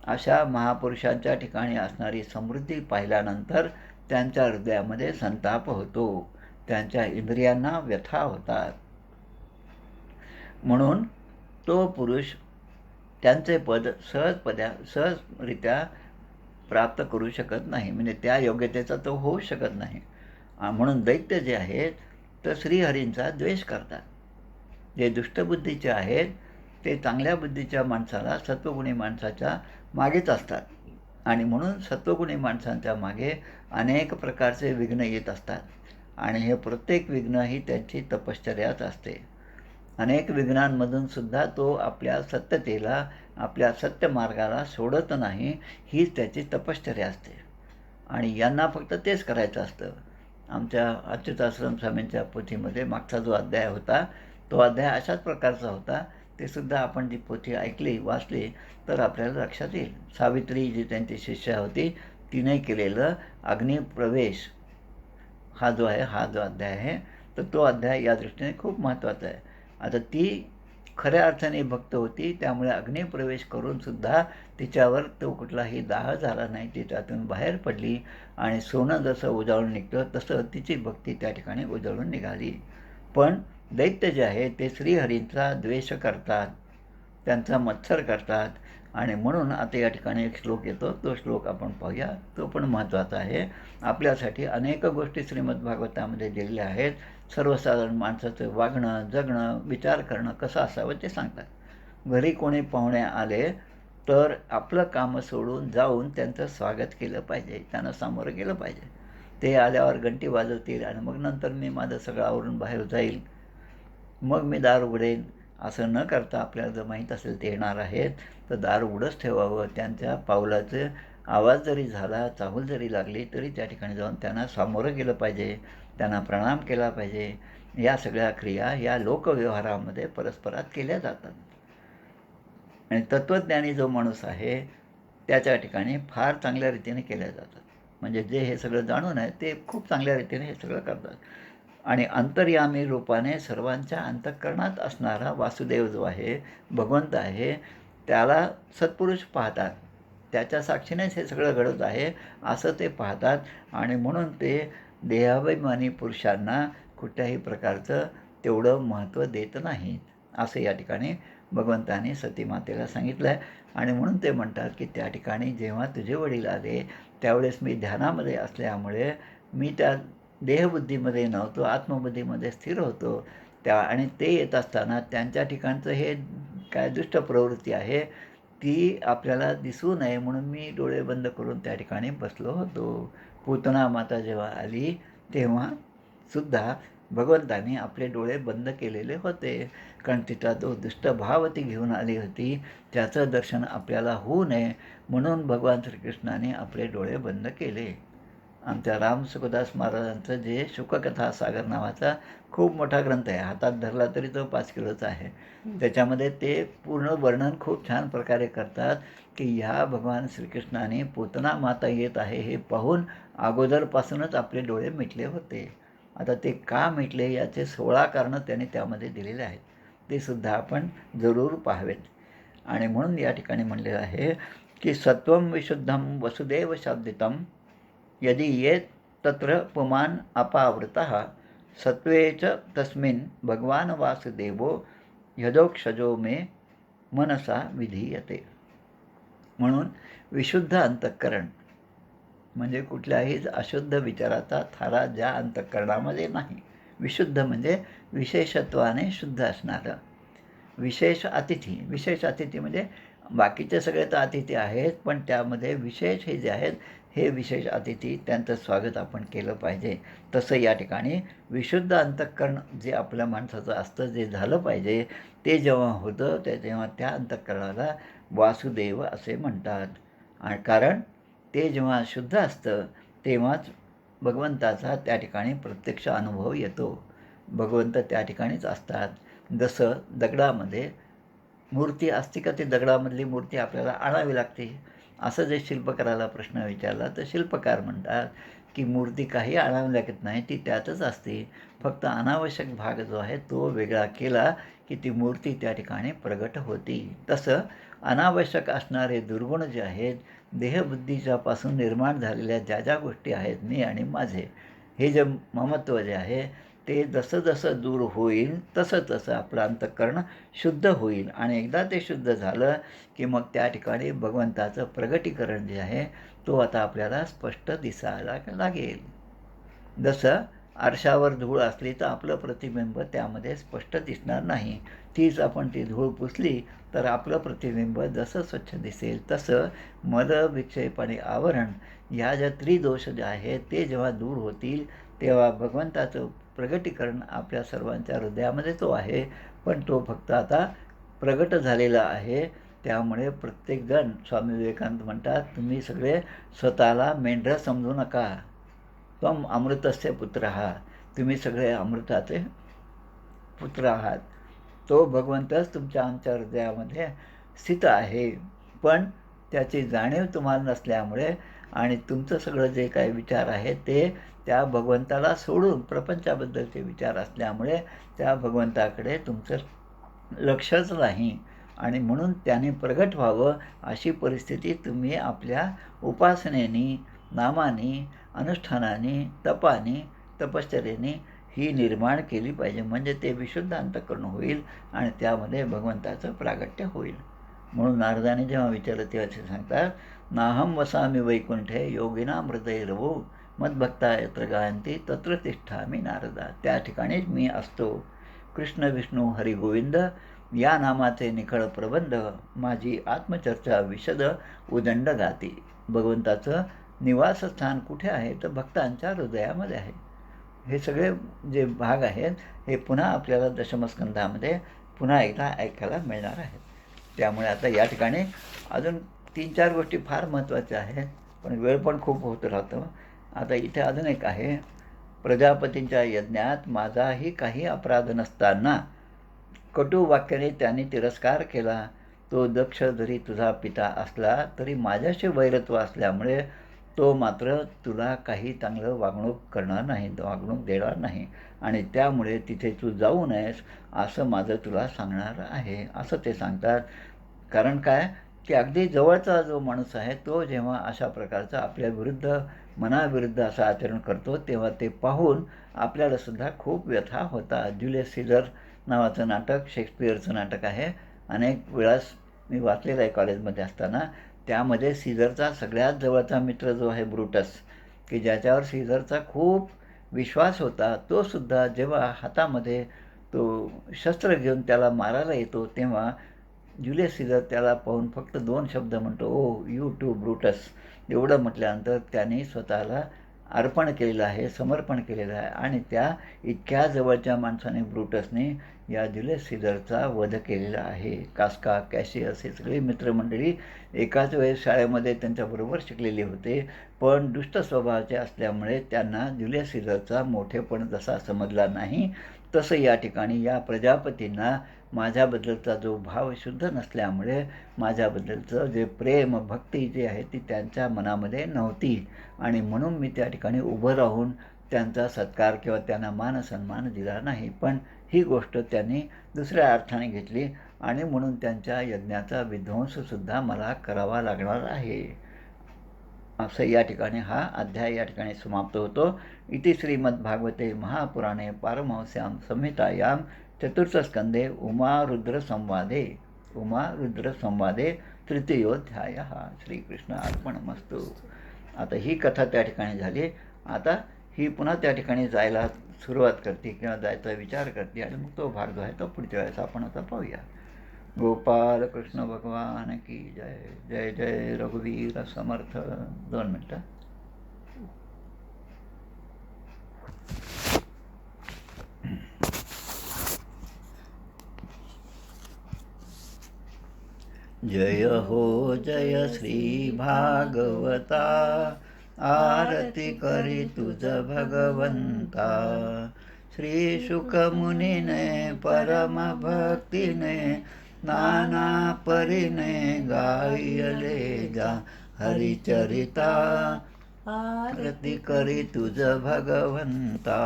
अशा महापुरुषांच्या ठिकाणी असणारी समृद्धी पाहिल्यानंतर त्यांच्या हृदयामध्ये संताप होतो, त्यांच्या इंद्रियांना व्यथा होतात. म्हणून तो पुरुष त्यांचे पद सहजरित्या प्राप्त करू शकत नाही, म्हणजे त्या योग्यतेचा तो होऊ शकत नाही. म्हणून दैत्य जे आहेत तर श्रीहरींचा द्वेष करतात. जे दुष्टबुद्धीचे आहेत ते चांगल्या बुद्धीच्या माणसाला, सत्वगुणी माणसाच्या मागेच असतात. आणि म्हणून सत्वगुणी माणसांच्या मागे अनेक प्रकारचे विघ्न येत असतात. आणि हे प्रत्येक विघ्न ही त्यांची तपश्चर्याच असते. अनेक विघ्नांमधून सुद्धा तो आपल्या सत्यतेला, आपल्या सत्यमार्गाला सोडत नाही, हीच त्याची तपश्चर्या असते. आणि यांना फक्त तेच करायचं असतं. आमच्या अच्युताश्रम स्वामींच्या पोथीमध्ये मागचा जो अध्याय होता तो अध्याय अशाच प्रकारचा होता. ते सुद्धा आपण जी पोथी ऐकली, वाचली तर आपल्याला लक्षात येईल. सावित्री जी त्यांची शिष्या होती तिने केलेलं अग्निप्रवेश हा जो अध्याय आहे, तर तो अध्याय या दृष्टीने खूप महत्त्वाचा आहे. आता ती खऱ्या अर्थाने भक्त होती, त्यामुळे अग्निप्रवेश करून सुद्धा तिच्यावर तो कुठलाही दाह झाला नाही. ती त्यातून बाहेर पडली आणि सोनं जसं उजळून निघतं तसं तिची भक्ती त्या ठिकाणी उजळून निघाली. पण दैत्य जे आहे ते श्रीहरींचा द्वेष करतात, त्यांचा मत्सर करतात. आणि म्हणून आता या ठिकाणी एक श्लोक येतो, तो श्लोक आपण पाहूया. तो पण महत्त्वाचा आहे आपल्यासाठी. अनेक गोष्टी श्रीमद भागवतामध्ये दिलेल्या आहेत. सर्वसाधारण माणसाचं वागणं, जगणं, विचार करणं कसं असावं ते सांगतात. घरी कोणी पाहुणे आले तर आपलं कामं सोडून जाऊन त्यांचं स्वागत केलं पाहिजे, त्यांना सामोरं गेलं पाहिजे. ते आल्यावर घंटी वाजवतील आणि मग नंतर मी माझं सगळं आवरून बाहेर जाईल, मग मी दार उघडेन, असं न करता आपल्याला जर माहीत असेल ते येणार आहेत तर दार उघडंच ठेवावं. त्यांच्या पावलाचे आवाज जरी झाला, चाहूल जरी लागली तरी त्या ठिकाणी जाऊन त्यांना सामोरं गेलं पाहिजे, त्यांना प्रणाम केला पाहिजे. या सगळ्या क्रिया या लोकव्यवहारामध्ये परस्परात केल्या जातात. आणि तत्त्वज्ञानी जो माणूस आहे त्याच्या ठिकाणी फार चांगल्या रीतीने केल्या जातात. म्हणजे जे हे सगळं जाणून आहे ते खूप चांगल्या रीतीने हे सगळं करतात. आणि अंतर्यामी रूपाने सर्वांच्या अंतःकरणात असणारा वासुदेव जो आहे, भगवंत आहे, त्याला सत्पुरुष पाहतात. त्याच्या साक्षीनेच हे सगळं घडत आहे असं ते पाहतात. आणि म्हणून ते देहाभिमानी पुरुषांना कुठल्याही प्रकारचं तेवढं महत्त्व देत नाहीत, असं या ठिकाणी भगवंताने सतीमातेला सांगितलं आहे. आणि म्हणून ते म्हणतात की त्या ठिकाणी जेव्हा तुझे वडील आले त्यावेळेस मी ध्यानामध्ये असल्यामुळे मी त्या देहबुद्धीमध्ये नव्हतो, आत्मबुद्धीमध्ये स्थिर होतो. आणि ते येत असताना त्यांच्या ठिकाणचं हे काय दुष्ट प्रवृत्ती आहे ती आपल्याला दिसू नये म्हणून मी डोळे बंद करून त्या ठिकाणी बसलो होतो. पूतना माता जेव्हा आली तेव्हा सुद्धा भगवंताने आपले डोळे बंद केलेले होते, कारण तिचा जो दुष्टभाव ती घेऊन आली होती त्याचं दर्शन आपल्याला होऊ नये म्हणून भगवान श्रीकृष्णाने आपले डोळे बंद केले. आमच्या राम सुखदास महाराजांचं जे शुककथा सागर नावाचा खूप मोठा ग्रंथ आहे, हातात धरला तरी तो 5 किलोचा आहे. त्याच्यामध्ये ते पूर्ण वर्णन खूप छान प्रकारे करतात की ह्या भगवान श्रीकृष्णाने पूतना माता येत आहे हे पाहून अगोदरपासूनच आपले डोळे मिटले होते. आता ते का मिटले याचे 16 कारणं त्याने त्यामध्ये दिलेले आहेत, ते सुद्धा आपण जरूर पाहावेत. आणि म्हणून या ठिकाणी म्हणलेलं आहे की सत्वं विशुद्धं वसुदेव शाब्दितम यदि ये तत्र पुमान् अपावृतः सत्वे च तस्मिन् भगवान वासुदेवो यदोक्षजो मे मनसा विधीयते. म्हणून विशुद्ध अंतःकरण म्हणजे कुठल्याही अशुद्ध विचाराचा थारा ज्या अंतःकरणामध्ये नाही. विशुद्ध म्हणजे विशेषत्वाने शुद्ध असणारं. विशेष अतिथी म्हणजे बाकीचे सगळे तर अतिथी आहेत, पण त्यामध्ये विशेष हे जे आहेत हे विशेष अतिथी, त्यांचं स्वागत आपण केलं पाहिजे. तसं या ठिकाणी विशुद्ध अंतःकरण जे आपल्या माणसाचं असतं, जे झालं पाहिजे ते जेव्हा होतं तेव्हा त्या अंतःकरणाला वासुदेव असे म्हणतात. आणि कारण ते जेव्हा शुद्ध असतं तेव्हाच भगवंताचा त्या ठिकाणी प्रत्यक्ष अनुभव येतो. भगवंत त्या ठिकाणीच असतात. जसं दगडामध्ये मूर्ती असते का, ती दगडामधली मूर्ती आपल्याला आणावी लागते. असं जे शिल्पकाराला प्रश्न विचारला तर शिल्पकार म्हणतात की मूर्ती काही आणावी लागत नाही, ती त्यातच असते. फक्त अनावश्यक भाग जो आहे तो वेगळा केला की ती मूर्ती त्या ठिकाणी प्रगट होती. तसं अनावश्यक असणारे दुर्गुण जे आहेत, देहबुद्धीच्यापासून निर्माण झालेल्या ज्या ज्या गोष्टी आहेत, मी आणि माझे, हे जे ममत्व जे आहे ते जसं जसं दूर होईल तसं तसं आपलं अंतःकरण शुद्ध होईल. आणि एकदा ते शुद्ध झालं की मग त्या ठिकाणी भगवंताचं प्रगटीकरण जे आहे तो आता आपल्याला स्पष्ट दिसायला लागेल. जसं आरशावर धूळ असली तर आपलं प्रतिबिंब त्यामध्ये स्पष्ट दिसणार नाही. तीच आपण ती धूळ पुसली तर आपलं प्रतिबिंब जसं स्वच्छ दिसेल. तसं मल, विक्षेप आणि आवरण ह्या ज्या त्रिदोष जे आहेत ते जेव्हा दूर होतील तेव्हा भगवंताचं प्रगटीकरण आपल्या सर्वांच्या हृदयामध्ये तो आहे. पण तो फक्त आता प्रगट झालेला आहे. त्यामुळे प्रत्येकजण, स्वामी विवेकानंद म्हणतात, तुम्ही सगळे स्वतःला मेंढरं समजू नका. त्वम अमृतस्य पुत्र आहात. तुम्ही सगळे अमृताचे पुत्र आहात. तो भगवंतच तुमच्या आमच्या हृदयामध्ये स्थित आहे. पण त्याची जाणीव तुम्हाला नसल्यामुळे आणि तुमचं सगळं जे काही विचार आहेत ते त्या भगवंताला सोडून प्रपंचाबद्दलचे विचार असल्यामुळे त्या भगवंताकडे तुमचं लक्षच नाही. आणि म्हणून त्याने प्रगट व्हावं अशी परिस्थिती तुम्ही आपल्या उपासनेनी, नामानी, अनुष्ठानाने, तपाने, तपश्चर्येने ही निर्माण केली पाहिजे. म्हणजे ते विशुद्ध अंतःकरण होईल आणि त्यामध्ये भगवंताचं प्रागट्य होईल. म्हणून नारदाने जेव्हा विचारलं तेव्हा ते सांगतात, नाहम वसामी वैकुंठे योगिनाम हृदय रवो मद्भक्ता यत्र गायन्ति तत्र तिष्ठामि नारदा. त्या ठिकाणीच मी असतो. कृष्ण विष्णू हरी गोविंद या नामाचे निखळ प्रबंध माझी आत्मचर्चा विशद उदंड गाती. भगवंताचं निवासस्थान कुठे आहे तर भक्तांच्या हृदयामध्ये आहे. हे सगळे जे भाग आहेत हे पुन्हा आपल्याला दशमस्कंधामध्ये पुन्हा एकदा ऐकायला मिळणार आहेत. त्यामुळे आता या ठिकाणी अजून 3-4 गोष्टी फार महत्त्वाच्या आहेत, पण वेळ पण खूप होत राहतो. आता इथे अजून एक आहे, प्रजापतींच्या यज्ञात माझाही काही अपराध नसताना कटू वाक्याने त्याने तिरस्कार केला. तो दक्ष जरी तुझा पिता असला तरी माझ्याशी वैरत्व असल्यामुळे तो मात्र तुला काही चांगलं वागणूक करणार नाही, वागणूक देणार नाही. आणि त्यामुळे तिथे तू जाऊ नयेस असं माझं तुला सांगणार आहे, असं ते सांगतात. कारण काय की अगदी जवळचा जो माणूस आहे तो जेव्हा अशा प्रकारचा आपल्या विरुद्ध, मनाविरुद्ध असं आचरण करतो तेव्हा ते पाहून आपल्याला सुद्धा खूप व्यथा होतात. ज्युलियस सीझर नावाचं नाटक, शेक्सपियरचं नाटक आहे. अनेक वेळास मी वाचलेलं आहे कॉलेजमध्ये असताना. त्यामध्ये सीझरचा सगळ्यात जवळचा मित्र जो आहे ब्रुटस, की ज्याच्यावर सीझरचा खूप विश्वास होता, तो सुद्धा जेव्हा हातामध्ये तो शस्त्र घेऊन त्याला मारायला येतो तेव्हा ज्युलियस सीझर त्याला पाहून फक्त 2 शब्द म्हणतो, ओ यू टू ब्रुटस. एवढं म्हटल्यानंतर त्याने स्वतःला अर्पण केलेलं आहे, समर्पण केलेलं आहे. आणि त्या इतक्या जवळच्या माणसाने, ब्रुटसने, या ज्युलियस सीझरचा वध केलेला आहे. कास्का, कॅशियस हे सगळी मित्रमंडळी एकाच वेळेस शाळेमध्ये त्यांच्याबरोबर शिकलेले होते, पण दुष्ट स्वभावाचे असल्यामुळे त्यांना ज्युलियस सीझरचा मोठेपण जसा समजला नाही, तसं या ठिकाणी या प्रजापतींना माझ्याबद्दलचा जो भाव शुद्ध नसल्यामुळे माझ्याबद्दलचं जे प्रेम, भक्ती जी आहे ती त्यांच्या मनामध्ये नव्हती. आणि म्हणून मी त्या ठिकाणी उभं राहून त्यांचा सत्कार किंवा त्यांना मानसन्मान दिला नाही. पण ही गोष्ट त्यांनी दुसऱ्या अर्थाने घेतली आणि म्हणून त्यांच्या यज्ञाचा विध्वंससुद्धा मला करावा लागणार आहे. असं या ठिकाणी हा अध्याय या ठिकाणी समाप्त होतो. इति श्रीमद्भागवते महापुराणे पारमहंस्यां संहितायां चतुर्थस्कंदे उमारुद्रसंवादे तृतीयोऽध्यायः. श्रीकृष्ण अर्पणमस्तु. आता ही कथा त्या ठिकाणी झाली. आता ही पुन्हा त्या ठिकाणी जायला सुरुवात करते किंवा जायचा विचार करते आणि मग तो भाग जो आहे तो पुढच्या वेळेस आपण आता पाहूया. गोपाल कृष्ण भगवान की जय. जय जय रघुवीर समर्थ. 2 मिनटं. जय हो जय श्री भागवता, आरती करी तुझ भगवंता. श्री शुकमुनीने परम भक्तीने नाना परीने गायले जा हरिचरिता आरती करी तुझ भगवंता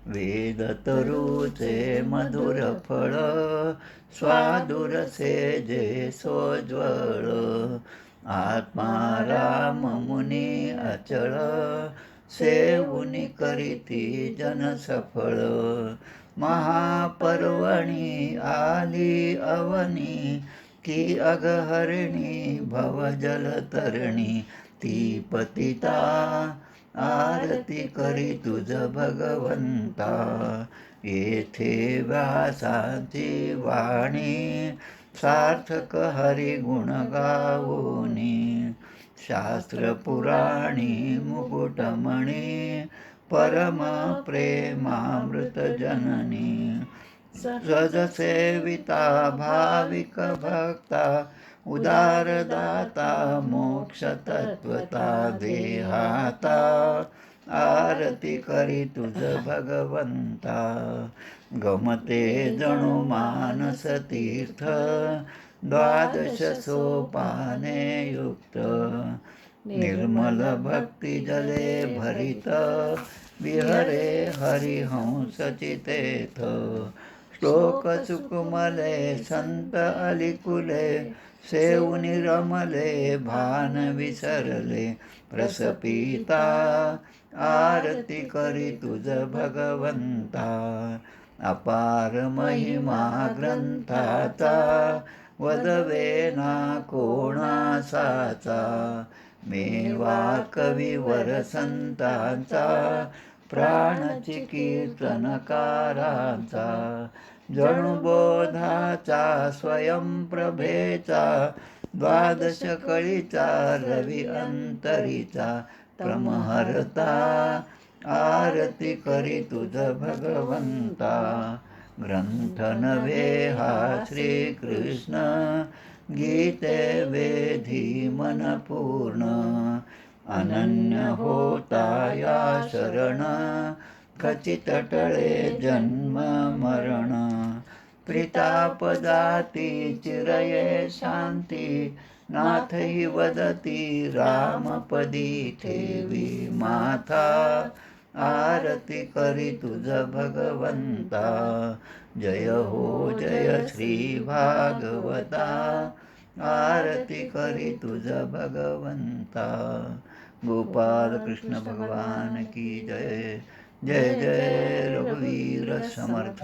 वेद तरुचे मधुर फळ स्वादुर सेजे सोज्वळ आत्माराम मुनी अचळ सेवुनी करीती जन सफळ महापर्वणी आली अवनी की अगहरिणी भवजल तरणी ती पतिता आरती करी तुझ भगवंता येथे व्यासांची वाणी सार्थक हरिगुण गावोनी शास्त्र पुराणी मुकुटमणी परम प्रेमामृत जननी सहज सेविता भाविक भक्ता उदारदाता मोक्ष तत्वता देहाता आरती करी तुझ भगवंता गमते जणू मानस तीर्थ द्वादश सोपाने युक्त निर्मल भक्ती जले भरित विहरे हरिहंस चितेथ श्लोक सुकुमले संत अलिकुले सेवुनी रमले भान विसरले प्रसपिता आरती करी तुझ भगवंता अपार महिमा ग्रंथाचा वदवे ना कोणासाचा मेवा कविवर संतांचा प्राणची कीर्तनकारांचा जणू बोधाचा स्वयंप्रभेचा द्वादश कळीचा रवी अंतरीचा प्रमहरता आरती करी तुझ भगवंता ग्रंथ नव्हे हा श्रीकृष्ण गीते वेधी मन पूर्ण अनन्य होता या शरण खचित टळे जन्म मरण प्रितापदाती चिरये शांती नाथही वदती रामपदी ठेवी माथा आरती करी तुझ भगवंता जय हो जय श्री भागवता आरती करी तुझ भगवंता गोपाल कृष्ण भगवान की जय जय जय रघुवीर समर्थ